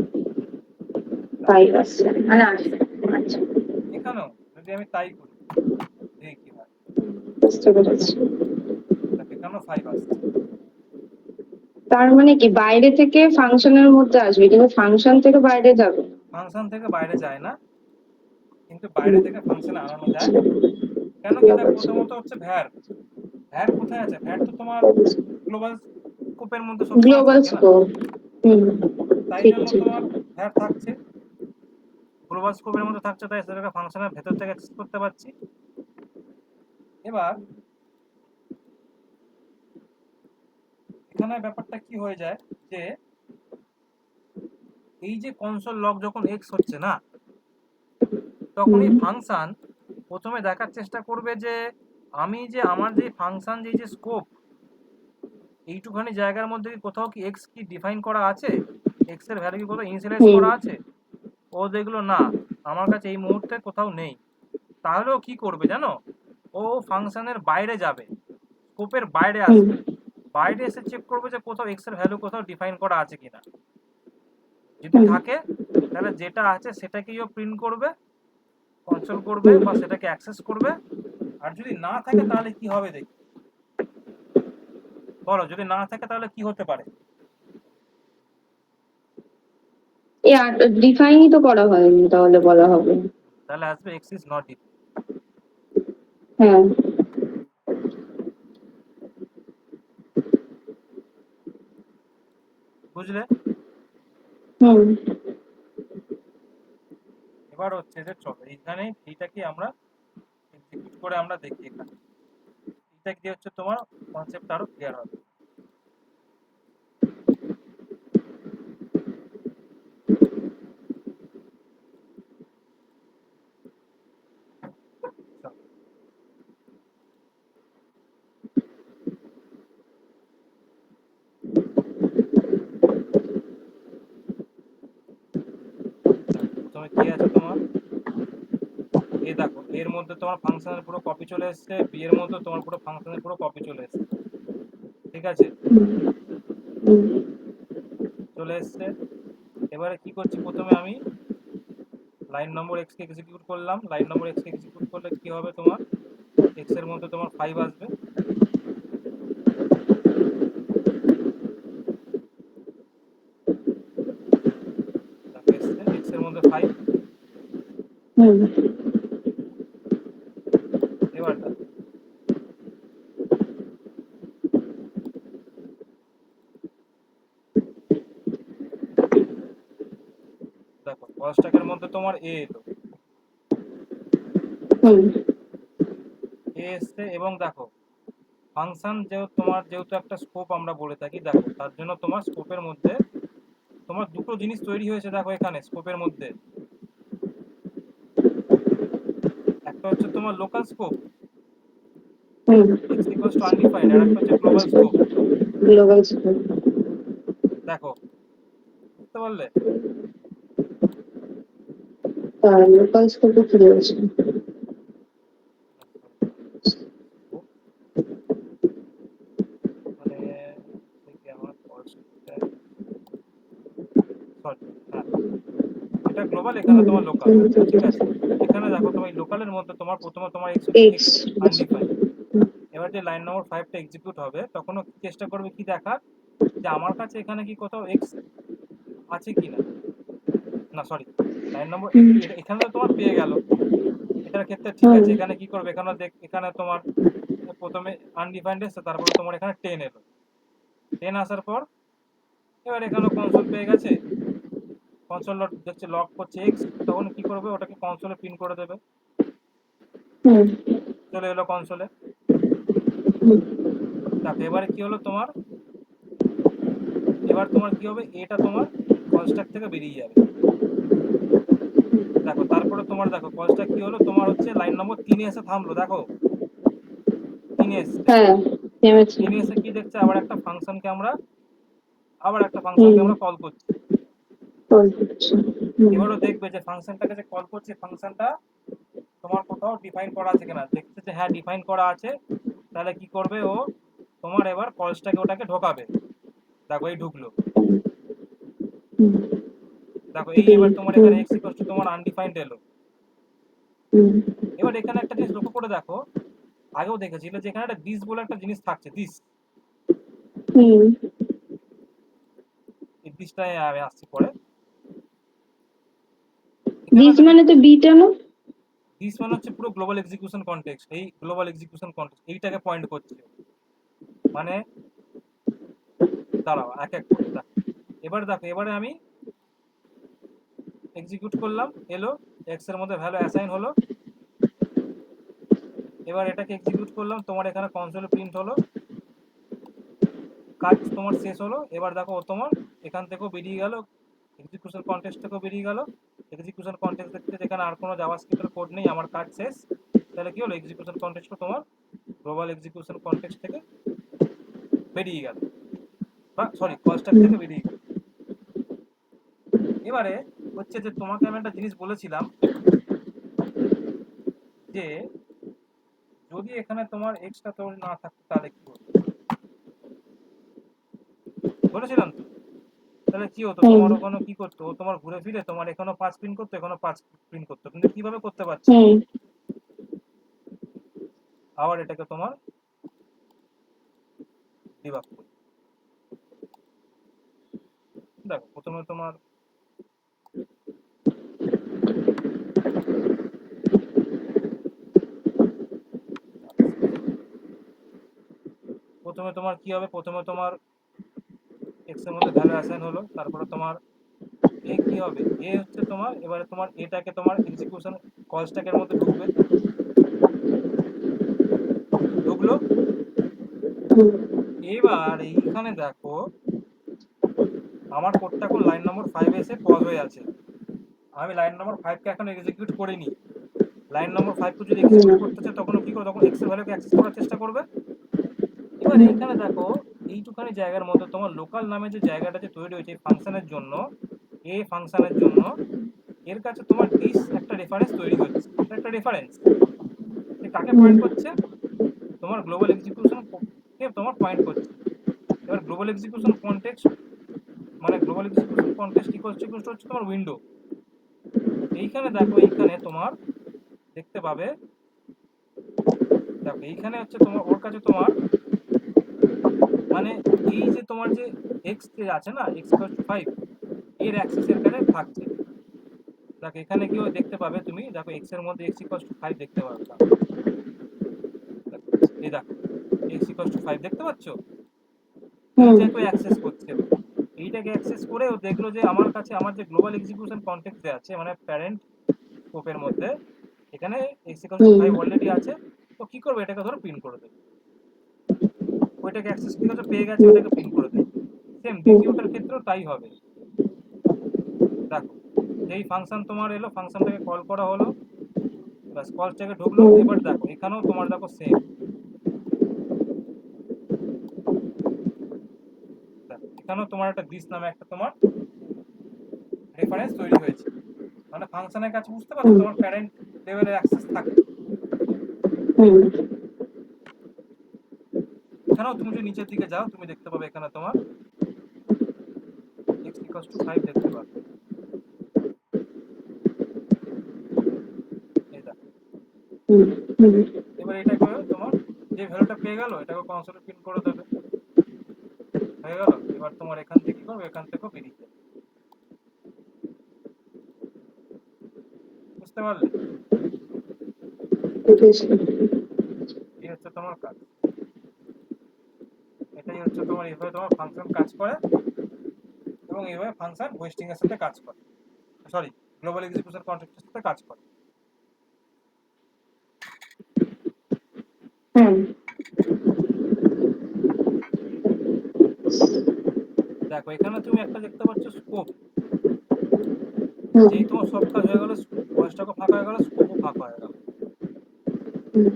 দেখো 5 আসছে মানে আসবে। আচ্ছা, এখানেও যদি আমি তাই করি, দেখি কি হয়। বুঝতে পেরেছি। দেখো এখানেও 5 আসছে। তার মানে কি বাইরে থেকে ফাংশনের মধ্যে আসবে কিন্তু ফাংশন থেকে বাইরে যাবে? ফাংশন থেকে বাইরে যায় না, কিন্তু বাইরে হুম, থেকে ফাংশনে আনানো যায়। কেন কি, দেখ প্রথমত হচ্ছে ভ্যার, ভ্যার কোথায় আছে? ভ্যার তো তোমার গ্লোবাল স্কোপের মধ্যে সবসময় গ্লোবাল থাকে না, স্কোপ। হুম, তাই ঠিক জন্য ঠিক। তোমার ভ্যার থাকছে, গ্লোবাল স্কোপের মধ্যে থাকছে, তাই সেটাকে ফাংশনের ভেতর থেকে অ্যাক্সেস করতে পারছি। এবার এখানে ব্যাপারটা কি হয়ে যায় যে এই যে কনসোল লগ যখন এক্স হচ্ছে না, তখন হুম, এই ফাংশন প্রথমে দেখার চেষ্টা করবে যে আমি যে আমার যে ফাংশন যে স্কোপ, এইটুখানি জায়গার মধ্যে কি কোথাও কি এক্স কি ডিফাইন করা আছে, এক্স এর ভ্যালু কি কোথাও ইনিশিয়ালাইজ হুম, করা আছে? ও দেখলো না, আমার কাছে এই মুহূর্তে কোথাও নেই। তাহলেও কি করবে জানো, ও ফাংশনের বাইরে যাবে, স্কোপের বাইরে হুম, আসবে, বাইরে এসে চেক করবে যে কোথাও এক্স এর ভ্যালু কোথাও ডিফাইন করা আছে কিনা। যদি হুম, থাকে তাহলে যেটা আছে সেটাকেই ও প্রিন্ট করবে, কনসোল করবে হুম, বা সেটাকে অ্যাক্সেস করবে। আর যদি না থাকে হুম। তাহলে কি হবে দেখি, বলো যদি না থাকে তাহলে কি হতে পারে? ডিফাইনই তো করা হয়নি তাহলে বলা হবে। তাহলে আসবে এক্স ইজ নট ডিফাইন। হ্যাঁ। বুঝলে? হুম, এবার হচ্ছে যে চলো এইখানে এইটাকে আমরা এক্সিকিউট করে আমরা দেখি এখানে, এটা কি হচ্ছে তোমার কনসেপ্ট আরো ক্লিয়ার হবে। চলো, দেখো প্রথমে কি আছে তোমার, এ দেখো এর মধ্যে তোমার ফাংশনের পুরো কপি চলে এসেছে, বি এর মধ্যে তোমার পুরো ফাংশনের পুরো কপি চলে এসেছে, ঠিক আছে? হুম, চলে এসেছে। এবারে কি করছি, প্রথমে আমি লাইন নম্বর এক্স কে এক্সিকিউট করলাম, লাইন নম্বর এক্স কে এক্সিকিউট করলে কি হবে তোমার, এক্স এর মধ্যে তোমার 5 আসবে, দেখো এসছে এক্স এর মধ্যে 5। হুম। এবার দেখো দেখো কল স্ট্যাকের মধ্যে তোমার এ এলো, হুম এ এসছে, এবং দেখো ফাংশন যেহেতু একটা স্কোপ আমরা বলে থাকি, দেখো তার জন্য তোমার স্কোপের মধ্যে তোমার দুটো জিনিস তৈরি হয়েছে। দেখো এখানে স্কোপের মধ্যে একটা হচ্ছে তোমার local scope hmm x equals to undefined, আর একটা হচ্ছে গ্লোবাল স্কোপ। Global scope. দেখো বুঝতে পারলে? লোকাল স্কোপে কি রয়েছে? মানে থেকে আমার সরি, হ্যাঁ এটা গ্লোবাল, এখানে তোমার লোকাল। ঠিক আছে, এখানে দেখো তোমার লোকালের মধ্যে তোমার প্রথমে তোমার x হচ্ছে এক্স। x undefined. এবার যে লাইন নম্বর 5টা এক্সিকিউট হবে তখন ও চেষ্টা করবে কি দেখার, যে আমার কাছে এখানে কি কোথাও x আছে কিনা। না সরি, লাইন নম্বর এখানে তো তোমার পেয়ে গেল, এটার ক্ষেত্রে ঠিক আছে। এখানে কি করবে, এখানে তোমার প্রথমে আনডিফাইন্ড এসছে, তারপরে তোমার এখানে 10 এলো, 10 আসার পর এবার এখানে কনসোল পেয়ে গেছে, কনসোল দেখছে লক করছে এক্স, তখন কি করবে, ওটাকে কনসোলে প্রিন্ট করে দেবে। চলে এলো কনসোলে। দেখো এবারে কি হলো তোমার, এবার তোমার কি হবে, এটা তোমার কলস্ট্যাক থেকে বেরিয়ে যাবে। দেখো তারপরে তোমার দেখো কলস্ট্যাক কি হলো, তোমার হচ্ছে লাইন নম্বর 3 এসে থামলো। দেখো 3 এসছে, হ্যাঁ থেমেছে। 3 এসে কি দেখছে, আবার একটা ফাংশনকে আমরা কল করছি। কল করছে। এবারও দেখবে যে ফাংশনটাকে যে কল করছে, ফাংশনটা তোমার কোথাও ডিফাইন করা আছে কিনা। দেখছে যে হ্যাঁ ডিফাইন করা আছে, তাহলে কি করবে ও, তোমার এবার কলসটাকে ওটাকে ঢোকাবে। দেখো এই ঢুকলো। দেখো এই এবার তোমার এখানে x ইকুয়ালস টু তোমার আনডিফাইন্ড এলো। এবার এখানে একটা জিনিস লক্ষ্য করে দেখো, আগেও দেখেছিল যে এখানে একটা দিস বলে একটা জিনিস থাকছে, দিস। এই দিসটায় আমি আসছি পরে। দিস মানে তো বিটা না? দিস মানে হচ্ছে পুরো গ্লোবাল এক্সিকিউশন কনটেক্সট। এই গ্লোবাল এক্সিকিউশন কনটেক্সট এইটাকে পয়েন্ট করছে, মানে দাঁড়াও এক এক করে দেখো। এবার দেখো এবারে আমি এক্সিকিউট করলাম, এলো x এর মধ্যে ভ্যালু অ্যাসাইন হলো। এবার এটাকে এক্সিকিউট করলাম, তোমার এখানে কনসোলে প্রিন্ট হলো, কাজ তোমার শেষ হলো। এবার দেখো ও তোমার এখান থেকেও বেরিয়ে গেল, এক্সিকিউশন কনটেক্সট থেকেও বেরিয়ে গেল। এক্সিকিউশন কনটেক্সট দেখতে যেখানে আর কোনো জাভাস্ক্রিপ্টের কোড নেই, আমার কাজ শেষ। তাহলে কি হলো, এক্সিকিউশন কনটেক্সট তোমার গ্লোবাল এক্সিকিউশন কনটেক্সট থেকে বেরিয়ে গেল, বা সরি কলস্ট্যাক থেকে বেরিয়ে গেল। এবারে হচ্ছে যে তোমাকে আমি একটা জিনিস বলেছিলাম, যে যদি এখানে তোমার এক্সট্রা তৈরি না থাকতো তাহলে কি হতো, বলেছিলাম তো। তাহলে কি হতো, তোমার ওখানে কি করতো, তোমার ঘুরে ফিরে তোমার এখানেও 5 প্রিন্ট করতো, এখানেও 5 প্রিন্ট করতো, কিন্তু কিভাবে করতে পারছে, আবার এটাকে তোমার ডিবাগ করি। দেখো প্রথমে তোমার কি হবে, প্রথমে তোমার x এর মধ্যে ভ্যালু অ্যাসাইন হলো, তারপরে তোমার এ কি হবে, এ হচ্ছে তোমার, এবারে তোমার এটাকে তোমার এক্সিকিউশন কল স্ট্যাকের মধ্যে ঢুকবে, ঢুকলো। এবার এইখানে দেখো আমার কোডটা এখন লাইন নম্বর 5 এসে পজ হয়ে আছে, আমি লাইন নম্বর 5 কে এখন এক্সিকিউট করিনি। লাইন নম্বর 5 কে যদি এক্সিকিউট করতে চাই তখন কি করবে, তখন x এর ভ্যালুকে অ্যাক্সেস করার চেষ্টা করবে। এবার এইখানে দেখো এইটুখানি জায়গার মধ্যে তোমার লোকাল নামে যে জায়গাটা যে তৈরি হয়েছে ফাংশনের জন্য, এই ফাংশনের জন্য এর কাছে তোমার দিস একটা রেফারেন্স তৈরি হচ্ছে। এটা একটা রেফারেন্স, সে কাকে পয়েন্ট করছে, তোমার গ্লোবাল এক্সিকিউশন কে তোমার পয়েন্ট করছে। এবার গ্লোবাল এক্সিকিউশন কনটেক্সট, মানে global execution context equals to হচ্ছে তোমার উইন্ডো। এইখানে দেখো এইখানে তোমার দেখতে পাবে, দেখো এইখানে হচ্ছে তোমার ওর কাছে তোমার, মানে এই যে তোমার যে x যে আছে না, x ইকুয়ালস টু 5 এর অ্যাক্সেস এর কাছে থাকছে। দেখো এখানে কি দেখতে পাবে তুমি, দেখো x এর মধ্যে x ইকুয়ালস টু 5 দেখতে পাবে। এই দেখো x ইকুয়ালস টু 5 দেখতে পাচ্ছ, এইটাকে অ্যাক্সেস করছে। এইটাকে অ্যাক্সেস করে ও দেখলো যে আমার কাছে আমার যে গ্লোবাল এক্সিকিউশন কনটেক্সট আছে মানে প্যারেন্ট স্কোপের মধ্যে এখানে x = হুম 5 অলরেডি আছে। তো কি করবে, এটাকে ধরো প্রিন্ট করে দেবে, ওইটাকে অ্যাক্সেস কি করছে, পেয়ে গেছে, হুম ওটাকে প্রিন্ট করে দেবে। সেম হুম দ্বিতীয়টার ক্ষেত্রেও তাই হবে। দেখো, যেই ফাংশন তোমার এলো, ফাংশনটাকে কল করা হলো, ব্যাস কলটাকে ঢুকলো। হুম এবার দেখো এখানেও তোমার দেখো সেম, দেখো এখানেও তোমার একটা দিস নামে একটা তোমার রেফারেন্স তৈরি হয়েছে। মানে ফাংশনের কাছে বুঝতে পারছো হুম তোমার প্যারেন্ট লেভেলের অ্যাক্সেস থাকে। হুম এখানেও তুমি যদি নিচের দিকে যাও তুমি দেখতে পাবে এখানে তোমার x = 5 দেখতে পাবে। এই দেখো, হুম হুম এবার এটাকে তোমার যে ভ্যালুটা পেয়ে গেল এটাকে কনসোলে প্রিন্ট করে দেবে, হয়ে গেল। এবার তোমার এখান থেকে কি করবে, এখান থেকেও বেরিয়ে যাবে। বুঝতে পারলে? বুঝেছি। এই হচ্ছে তোমার কাজ, এটাই হচ্ছে তোমার, এইভাবে তোমার ফাংশন কাজ করে এবং এইভাবে ফাংশন হোস্টিং এর সাথে কাজ করে, সরি গ্লোবাল এক্সিকিউশন কন্টেক্সটের সাথে কাজ করে। হুম দেখো এখানে তুমি একটা দেখতে পাচ্ছ স্কোপ, হুম যেই তোমার সব কাজ হয়ে গেল, ভয়েসটাকে ফাঁকা হয়ে গেল, স্কোপও ফাঁকা হয়ে গেল। হুম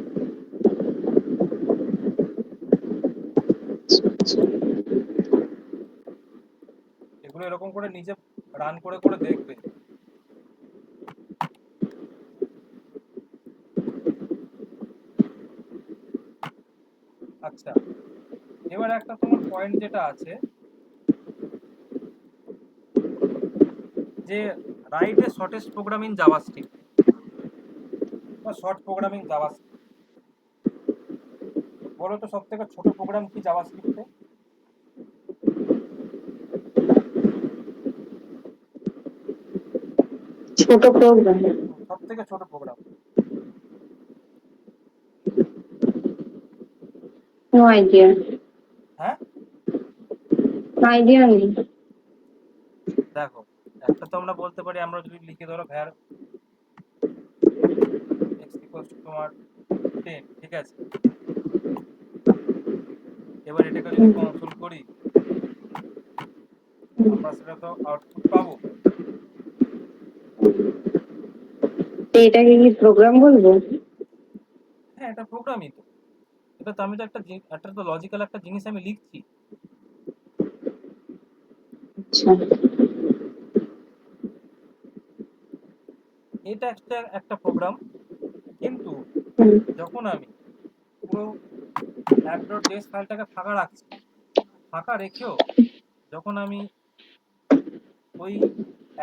এগুলো এরকম করে নিজে রান করে করে দেখবে। আচ্ছা, এবার একটা তোমার পয়েন্ট যেটা আছে যে write a shortest program in JavaScript বা শর্ট প্রোগ্রামিং জাভাস্ক্রিপ্ট, বলো তো সব থেকে ছোট প্রোগ্রাম কি জাভাস্ক্রিপ্টে? ছোট প্রোগ্রাম। সব থেকে ছোট প্রোগ্রাম। No idea. হ্যাঁ, আইডিয়া নেই। দেখো একটা তো আমরা বলতে পারি, আমরা যদি লিখে ধরো ভ্যার x = তোমার 10, ঠিক আছে। এবার এটাকে যদি হুম কনসোল করি হুম আমরা সেটা তো আউটপুট পাবো। তো এটাকে কি প্রোগ্রাম বলবো? হ্যাঁ, এটা প্রোগ্রামই তো, এটা তো আমি তো একটা তো লজিক্যাল একটা জিনিস আমি লিখছি। আচ্ছা। এটা একটা একটা প্রোগ্রাম, কিন্তু হুম যখন আমি পুরো app.js ফাইলটাকে ফাঁকা রাখছি, ফাঁকা রেখেও যখন আমি ওই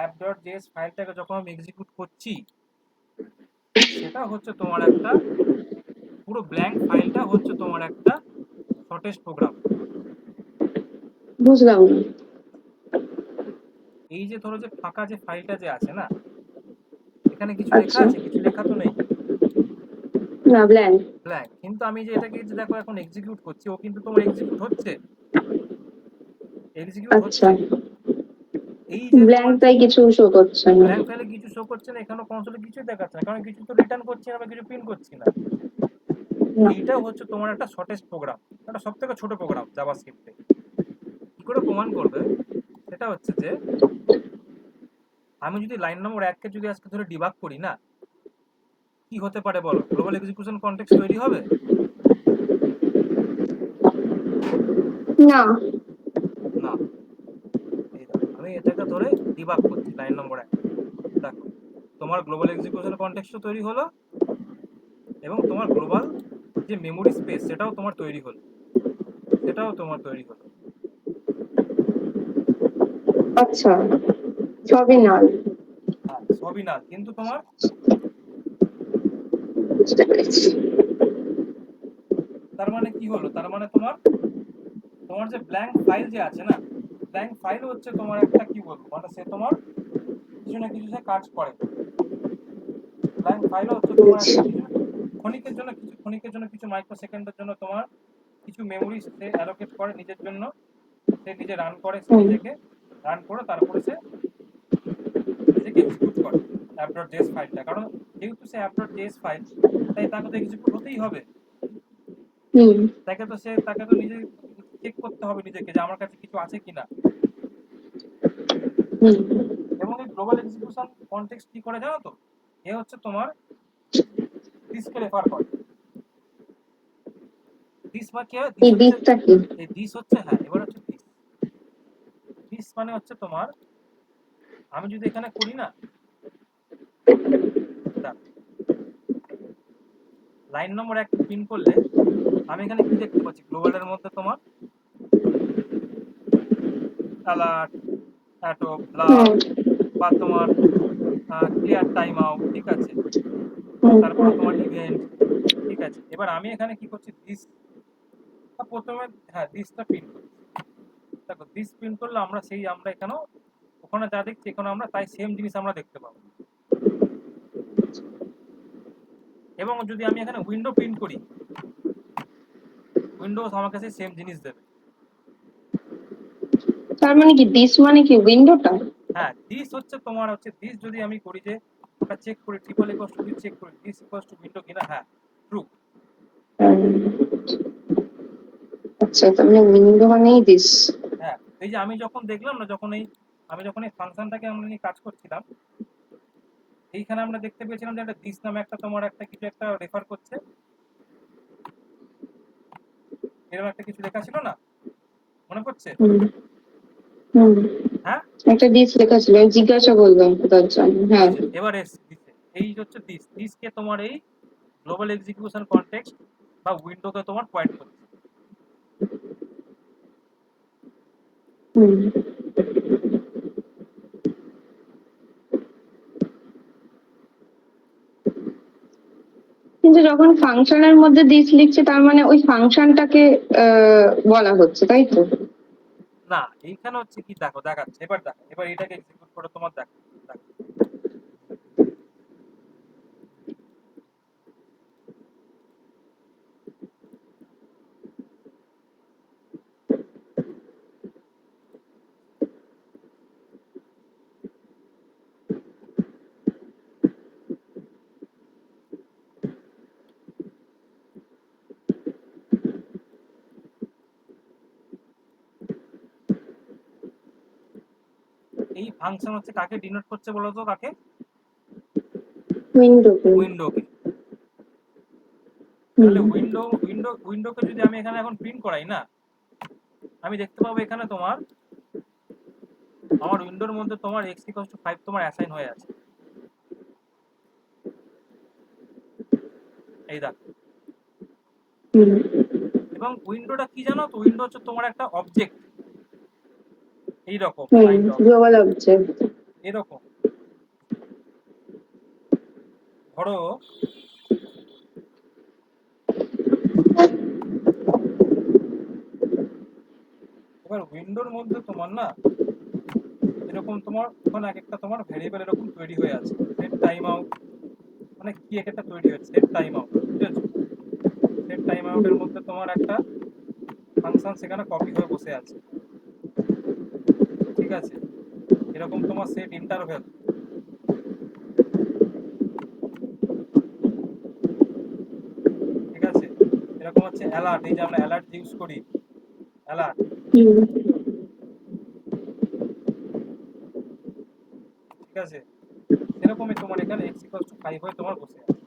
app.js ফাইলটাকে যখন আমি এক্সিকিউট করছি, সেটা হচ্ছে তোমার একটা পুরো ব্ল্যাঙ্ক ফাইলটা হচ্ছে তোমার একটা শর্টেস্ট প্রোগ্রাম। বুঝলাম না। এই যে ধরো যে ফাঁকা যে ফাইলটা যে আছে না, এখানে কিছু লেখা আচ্ছা। আছে, কিছু লেখা তো নেই, না, ব্ল্যাঙ্ক। ব্ল্যাঙ্ক। কিন্তু আমি যে এটাকে যে দেখো এখন এক্সিকিউট করছি, ও কিন্তু তোমার এক্সিকিউট হচ্ছে, এক্সিকিউট আচ্ছা। হচ্ছে। এই যে ব্ল্যাঙ্ক তোমার তাই কিছু শো করছে না। ব্ল্যাঙ্ক ফাইলে কিছু শো করছে না, এখানে কনসোলে কিছুই দেখাচ্ছে না, কারণ কিছু তো রিটার্ন করছি না বা কিছু প্রিন্ট করছি না। না। এইটাও হচ্ছে তোমার একটা শর্টেস্ট প্রোগ্রাম, একটা সব থেকে ছোট প্রোগ্রাম জাভাস্ক্রিপ্টে। কি করে প্রমাণ করবে, সেটা হচ্ছে যে আমি যদি লাইন নম্বর 1 কে যদি আজকে ধরে ডিবাগ করি না, কি হতে পারে বলো? গ্লোবাল এক্সিকিউশন কনটেক্সট তৈরি হবে? না। না। এই দেখো আমি এটাকে ধরে ডিবাগ করছি লাইন নম্বর 1, দেখো তোমার গ্লোবাল এক্সিকিউশন কনটেক্সট তৈরি হলো এবং তোমার গ্লোবাল যে মেমোরি স্পেস সেটাও তোমার তৈরি হলো, সেটাও তোমার তৈরি হলো। আচ্ছা, সবই নাল। হ্যাঁ, সবই না, কিন্তু তোমার বুঝতে পেরেছি। তার মানে কি হলো, তার মানে তোমার তোমার যে ব্ল্যাঙ্ক ফাইল যে আছে না, ব্ল্যাঙ্ক ফাইল হচ্ছে তোমার একটা কি বলবো, মানে সে তোমার কিছু না কিছু সে কাজ করে। ব্ল্যাঙ্ক ফাইল হচ্ছে তোমার বুঝেছি। একটা কিছু ক্ষণিকের জন্য কিছু মাইক্রো সেকেন্ডের জন্য তোমার কিছু মেমোরি সে অ্যালোকেট করে নিজের জন্য, সে নিজে রান করে, সে হুম নিজেকে রান করে তারপরে সে নিজেকে এক্সিকিউট করে app.js ফাইলটা। কারণ যেহেতু সে app.js ফাইল, তাই তাকে তো এক্সিকিউট হতেই হবে। হুম তাকে তো নিজে চেক করতে হবে নিজেকে যে আমার কাছে কিছু আছে কিনা। হুম এবং এই গ্লোবাল এক্সিকিউশন কনটেক্সট কি করে জানো তো? এ হচ্ছে তোমার দিসকে রেফার করে। দিস বা কি হয়? দিস এই হচ্ছে, দিকটা কি? এই দিস হচ্ছে, হ্যাঁ এবার হচ্ছে দিস। দিস মানে হচ্ছে তোমার, আমি যদি এখানে করি না, লাইন নম্বর 1 প্রিন্ট করলে আমি এখানে কি দেখতে পাচ্ছি? গ্লোবালের মধ্যে তোমার অ্যালার্ট, অ্যাটো, ব্লাক, হুম বা তোমার ক্লিয়ার টাইম আউট, ঠিক আছে? হুম তারপরে তোমার ইভেন্ট, ঠিক আছে? এবার আমি এখানে কি করছি? দিস প্রথমে, হ্যাঁ দিসটা প্রিন্ট করছি। দেখো দিস প্রিন্ট করলে আমরা এখানেও ওখানে যা দেখছি এখানে আমরা তাই সেম জিনিস আমরা দেখতে পাবো। এবং যদি আমি এখানে উইন্ডো প্রিন্ট করি, উইন্ডোজ আমাকে সেই সেম জিনিস দেবে। তার মানে কি দিস মানে কি উইন্ডোটা? হ্যাঁ, দিস হচ্ছে তোমার হচ্ছে দিস, যদি আমি করি যে ওটা চেক করি, ট্রিপল ইকুয়ালস টু চেক করি দিস ইকুয়ালস টু উইন্ডো কিনা, হ্যাঁ ট্রু। আচ্ছা, তার মানে উইন্ডো মানেই দিস। হ্যাঁ, এই যে আমি যখন দেখলাম না, আমি যখন এই ফাংশনটাকে আমরা নিয়ে কাজ করছিলাম, এইখানে আমরা দেখতে পেয়েছিলাম যে একটা দিস নামে একটা তোমার একটা কিছু একটা রেফার করছে, এরকম একটা কিছু লেখা ছিল না, মনে পড়ছে? হুম হুম হ্যাঁ, একটা দিস লেখা ছিল, আমি জিজ্ঞাসা করলাম তার জন্য। ওই হ্যাঁ। যে এবার এসছে দিসে, এই হচ্ছে দিস। দিসকে তোমার এই গ্লোবাল এক্সিকিউশন কনটেক্সট বা উইন্ডোকে তোমার পয়েন্ট করছে। হুম কিন্তু যখন ফাংশনের মধ্যে দিস লিখছে তার মানে ওই ফাংশনটাকে বলা হচ্ছে, তাই তো? না, এইখানে হচ্ছে কি, দেখো দেখাচ্ছে, এবার দেখো, এবার এটাকে এক্সিকিউট করে তোমার দেখো। দেখো, এই ফাংশন হচ্ছে কাকে ডিনোট করছে বলো তো? কাকে? উইন্ডোকে। উইন্ডোকে। হুম তাহলে উইন্ডোকে যদি আমি এখানে এখন প্রিন্ট করাই না, আমি দেখতে পাবো এখানে তোমার আমার উইন্ডোর মধ্যে তোমার x ইকুয়ালস টু 5 তোমার অ্যাসাইন হয়ে আছে। এই দেখো। হুম এবং উইন্ডোটা কি জানো তো? উইন্ডো হচ্ছে তোমার একটা অবজেক্ট, এইরকম হুম কাইন্ড অফ, গ্লোবাল অবজেক্ট। এরকম। ধরো এবার উইন্ডোর মধ্যে তোমার না এরকম তোমার ওখানে এক একটা তোমার ভ্যারিয়েবল এরকম তৈরি হয়ে আছে, সেট টাইম আউট, মানে কি এক একটা তৈরি হয়েছে সেট টাইম আউট, বুঝেছো? সেট টাইম আউটের মধ্যে তোমার একটা ফাংশন সেখানে কপি হয়ে বসে আছে, ঠিক আছে? এরকম তোমার সেট ইন্টারভেল, ঠিক আছে? এরকম হচ্ছে অ্যালার্ট, এই যে আমরা অ্যালার্ট ইউজ করি, অ্যালার্ট, হুম ঠিক আছে? সেরকমই তোমার এখানে x ইকুয়ালস টু 5 হয়ে তোমার বসে আছে।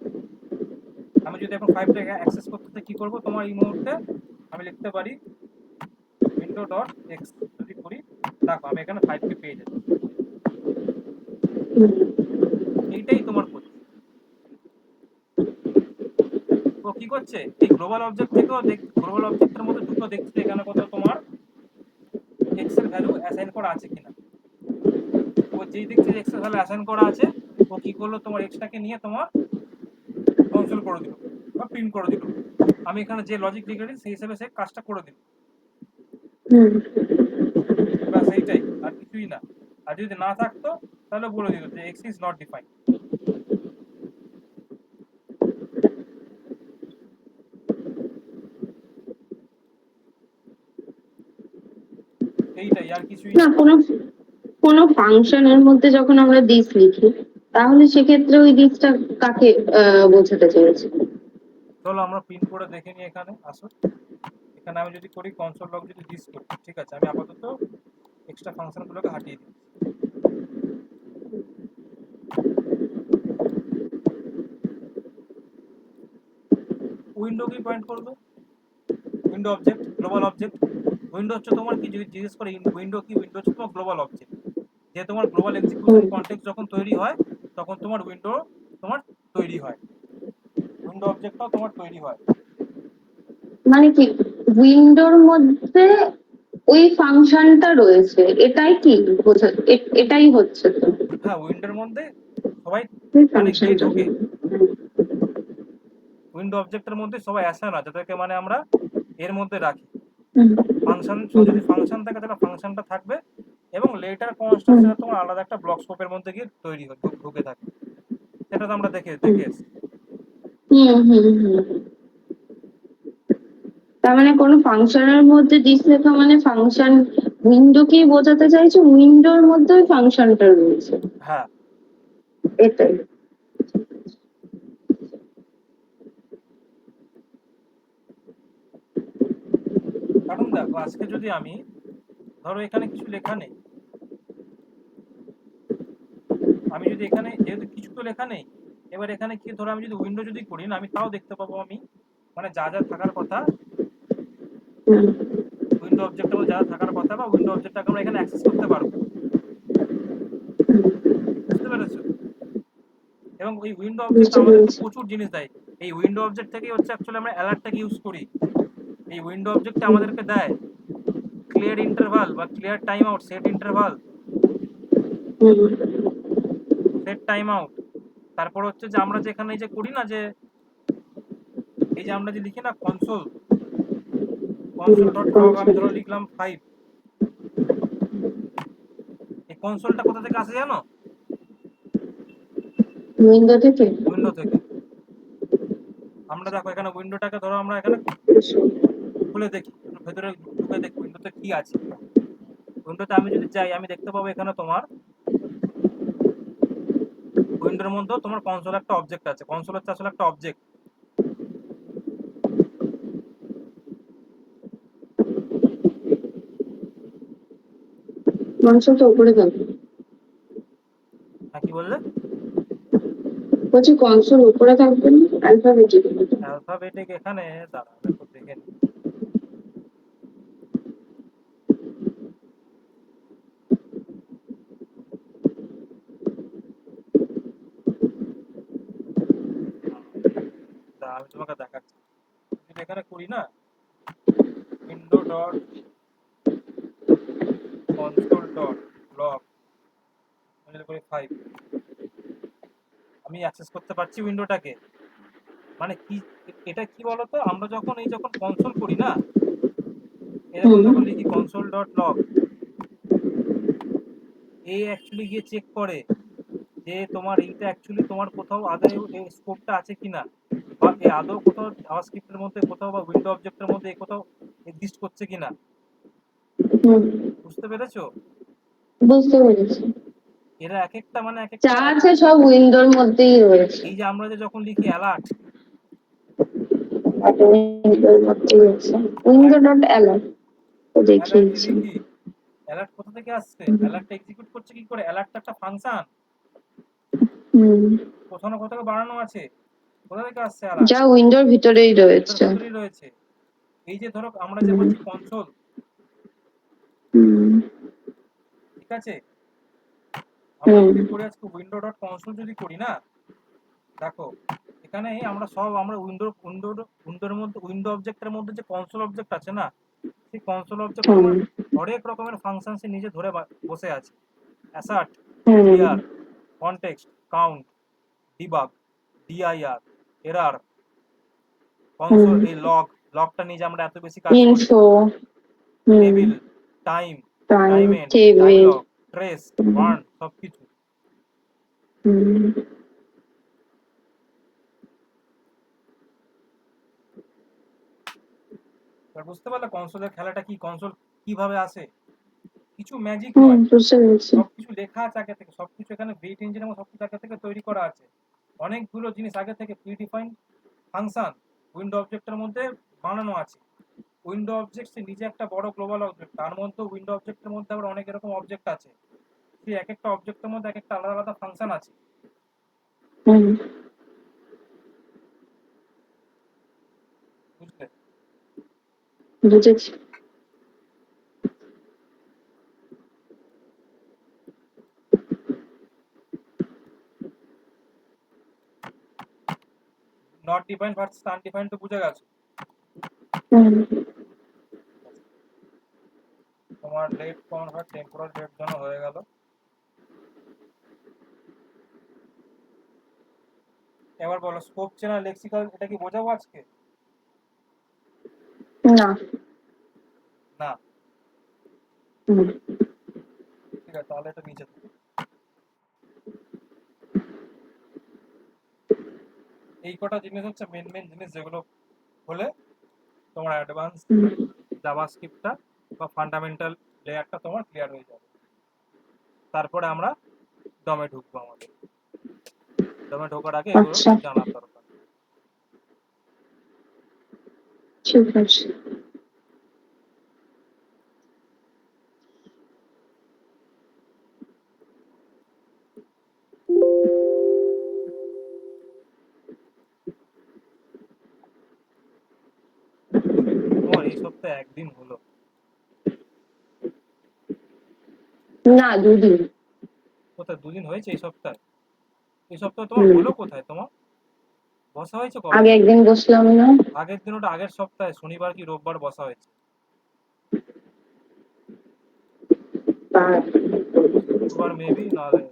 আমি যদি এখন 5টাকে অ্যাক্সেস করতে চাই কি করব? তোমার এই মুহূর্তে আমি লিখতে পারি উইন্ডো ডট এক্স, যদি করি দেখো আমি এখানে 5কে পেয়ে যাচ্ছি। হুম এইটাই তোমার করছে। তো কি করছে? এই গ্লোবাল অবজেক্ট থেকেও গ্লোবাল অবজেক্টের মধ্যে দুটো দেখছে এখানে কোথাও তোমার এক্স এর ভ্যালু অ্যাসাইন করা আছে কিনা। ও যেই দেখছে যে এক্স এর ভ্যালু অ্যাসাইন করা আছে, ও কি করলো? তোমার এক্সটাকে নিয়ে তোমার কনসোল করে দিল বা প্রিন্ট করে দিল। আমি এখানে যে লজিক লিখেছি সেই হিসেবে সে কাজটা করে দিল। হুম ব্যাস এইটাই, আর কিছুই না। আর যদি না থাকতো তাহলে বলে দিত যে এক্স ইজ নট ডিফাইন্ড। আর কিছুই না, না। কোনো ফাংশনের মধ্যে যখন আমরা দিস লিখি, তাহলে সেক্ষেত্রে ওই দিসটা কাকে বোঝাতে চাইছে? চলো আমরা প্রিন্ট করে দেখে নিই, এখানে আসো। এখানে আমি যদি করি কনসোল লগ, যদি দিস করি, ঠিক আছে, আমি আপাতত এক্সট্রা ফাংশনগুলোকে হাটিয়ে দিই। উইন্ডো কি পয়েন্ট করবে? Window object, global object. Window হচ্ছে তোমার কি, যদি জিজ্ঞেস করে উইন্ডো কি, উইন্ডো হচ্ছে তোমার গ্লোবাল অবজেক্ট। যে তোমার গ্লোবাল এক্সিকিউশন হুম, কনটেক্সট যখন তৈরি হয়, তখন তোমার উইন্ডো তোমার তৈরি হয়, উইন্ডো অবজেক্টটাও তোমার তৈরি হয়। মানে কি, উইন্ডোর মধ্যে ওই ফাংশনটা রয়েছে, এটাই কি এটাই হচ্ছে তো হ্যাঁ, উইন্ডোর মধ্যে সবাই ওই মানে গিয়ে ফাংশনটা। ঢোকে, উইন্ডো অবজেক্টের মধ্যে সবাই আসে না, যাদেরকে মানে আমরা এর মধ্যে রাখি। হুম, ফাংশন হুম, যদি ফাংশন থাকে তাহলে ফাংশনটা থাকবে, এবং লেটার কনস্ট্রাক্ট হুম, সেটা তোমার আলাদা একটা ব্লক স্কোপের মধ্যে গিয়ে তৈরি হয়, ঢুকে থাকে। সেটা তো আমরা দেখে হুম, দেখে এসেছি। হুম, হুম, হুম। তার মানে কোনো ফাংশনের মধ্যে দিস লেখা মানে ফাংশন উইন্ডোকেই বোঝাতে চাইছো, উইন্ডোর মধ্যে ওই ফাংশনটা রয়েছে, হ্যাঁ, এটাই। কারণ দেখো আজকে যদি আমি, ধরো এখানে কিছু লেখা নেই, আমি যদি এখানে, যেহেতু কিছু তো লেখা নেই, এবার এখানে কি, ধরো আমি যদি উইন্ডো যদি করি না, আমি তাও দেখতে পাবো আমি, মানে যা যা থাকার কথা, হুম, উইন্ডো অবজেক্টের মধ্যে যা যা থাকার কথা, বা উইন্ডো অবজেক্টটাকে আমরা এখানে অ্যাক্সেস করতে পারবো। বুঝতে পেরেছো? এবং ওই উইন্ডো অবজেক্ট বুঝতে আমাদেরকে পেরেছি। প্রচুর জিনিস দেয়। এই উইন্ডো অবজেক্ট থেকেই হচ্ছে অ্যাকচুয়ালি আমরা অ্যালার্টটাকে ইউজ করি। এই উইন্ডো অবজেক্টে আমাদেরকে দেয় ক্লিয়ার ইন্টারভাল বা clear time out, set interval, hmm, set time out. তারপর হচ্ছে যে আমরা যেখানে এই যে করি না, যে এই যে আমরা যে লিখি না কনসোল, হুম, কনসোল ডট লগ, আমি কনসোল ধরো লিখলাম 5, এই কনসোলটা কোথা থেকে আসে জানো? উইন্ডো থেকে। উইন্ডো থেকে। আমরা দেখো এখানে উইন্ডোটাকে ধরো আমরা এখানে খুলে দেখি, একটু ভেতরে ঢুকে দেখি উইন্ডোতে কি আছে। উইন্ডোতে আমি যদি যাই, আমি দেখতে পাবো এখানে তোমার উইন্ডোর মধ্যেও তোমার কনসোল একটা অবজেক্ট আছে। কনসোল হচ্ছে আসলে একটা অবজেক্ট। কনসোলটা উপরে থাকবে। হ্যাঁ, কি বললে? বলছি কনসোল উপরে থাকবে না, অ্যালফাবেটিক। অ্যালফাবেটিক এখানে, দাঁড়া আমি একটু দেখে নিই। দাঁড়া, আমি তোমাকে দেখাচ্ছি। যদি এখানে করি না, window dot console dot log, আমি যদি করি 5, আমি অ্যাক্সেস করতে পারছি উইন্ডোটাকে। মানে কি, এটা কি বলতো, আমরা যখন যখন কনসোল করি না, এরকম হুম, যখন লিখি কনসোল ডট লগ, এই অ্যাকচুয়ালি গিয়ে চেক করে যে তোমার এইটা অ্যাকচুয়ালি তোমার কোথাও আদৌ এই স্কোপটা আছে কিনা, বা এ আদৌ কোথাও জাভাস্ক্রিপ্টের মধ্যে কোথাও, বা উইন্ডো অবজেক্টের মধ্যে এ কোথাও এক্সিস্ট করছে কিনা। হুম, বুঝতে পেরেছো? বুঝতে পেরেছি। এরা এক একটা মানে এক যা একটা আছে সব উইন্ডোর মধ্যেই রয়েছে, এই যে আমরা যে যখন লিখি অ্যালার্ট, একটা উইন্ডোর মধ্যেই আছে। Window alert, dot alert alert যে দেখিয়েছি। লিখি, অ্যালার্ট কোথা থেকে আসছে, অ্যালার্টটা এক্সিকিউট করছে কি করে? অ্যালার্টটা একটা ফাংশন, হুম, কোথাও না কোথাও বাড়ানো আছে। কোথা থেকে আসছে অ্যালার্ট? যা উইন্ডোর ভিতরেই উইন্ডোর রয়েছে। ভেতরেই রয়েছে। এই যে ধরো আমরা যে হুম, বলছি কনসোল, হুম, ঠিক আছে, আমরা হুম, যদি করি আজকে উইন্ডো ডট কনসোল যদি করি না, দেখো এখানে আমরা সব, আমরা উইন্ডোর মধ্যে, উইন্ডো অবজেক্টের মধ্যে যে কনসোল অবজেক্ট আছে না, সেই কনসোল অবজেক্ট হুম, তোমার হরেক রকমের ফাংশন সে নিজে ধরে বসে আছে। Assert, hmm, clear, context, count, debug, DIR, error, hmm, console, এই লগ, লগটা নিয়ে যে আমরা এত বেশি কাজ করি, info, hmm, table, time, time, time end, time table, log, trace, hmm, warn, সবকিছু। হুম, এবার বুঝতে পারলে কনসোলের খেলাটা কি, কনসোল কিভাবে আসে, কিছু ম্যাজিক হুম, নয়, বুঝতে পেরেছি। সবকিছু লেখা আছে আগে থেকে, সবকিছু এখানে বিল্ট ইঞ্জিন এবং সবকিছু আগে থেকে তৈরি করা আছে। অনেকগুলো জিনিস আগে থেকে প্রিডিফাইন ফাংশন উইন্ডো অবজেক্টের মধ্যে বানানো আছে। উইন্ডো অবজেক্ট নিজে একটা বড় গ্লোবাল অবজেক্ট, তার মধ্যে উইন্ডো অবজেক্টের মধ্যে আবার অনেক এরকম অবজেক্ট আছে, সেই এক একটা অবজেক্টের মধ্যে এক একটা আলাদা আলাদা ফাংশন আছে। হুম, বুঝলে? বুঝেছি। নট ডিফাইন ভার্সেস আনডিফাইন তো বুঝে গেছো। হুম, তোমার লেট কনভার্ট টেম্পোরাল লেট জন্য হয়ে গেল। এবার বলো স্কোপ চেনা লেক্সিক্যাল এটা কি বোঝাবো আজকে? না। না। হুম, ঠিক আছে, তাহলে এটা নিচে থাকবে। এই কটা জিনিস হচ্ছে মেন মেন জিনিস, যেগুলো হলে তোমার অ্যাডভান্স হুম, জাভাস্ক্রিপ্টটা বা ফান্ডামেন্টাল লেয়ারটা তোমার ক্লিয়ার হয়ে যাবে। তারপরে আমরা ডমে ঢুকবো। আমাদের ডমে ঢোকার আগে এগুলো আচ্ছা, জানার দরকার। ঠিক আছে। তোমার এই সপ্তাহে একদিন হলো? না, 2 দিন। কোথায় 2 দিন হয়েছে এই সপ্তাহে? এই সপ্তাহে তোমার হুম, হলো কোথায়? তোমার বসা হয়েছে কবে? আগে একদিন বসলাম না? আগের দিন ওটা আগের সপ্তাহে শনিবার কি রোববার বসা হয়েছে। তার শুক্রবার মেবি, নাহলে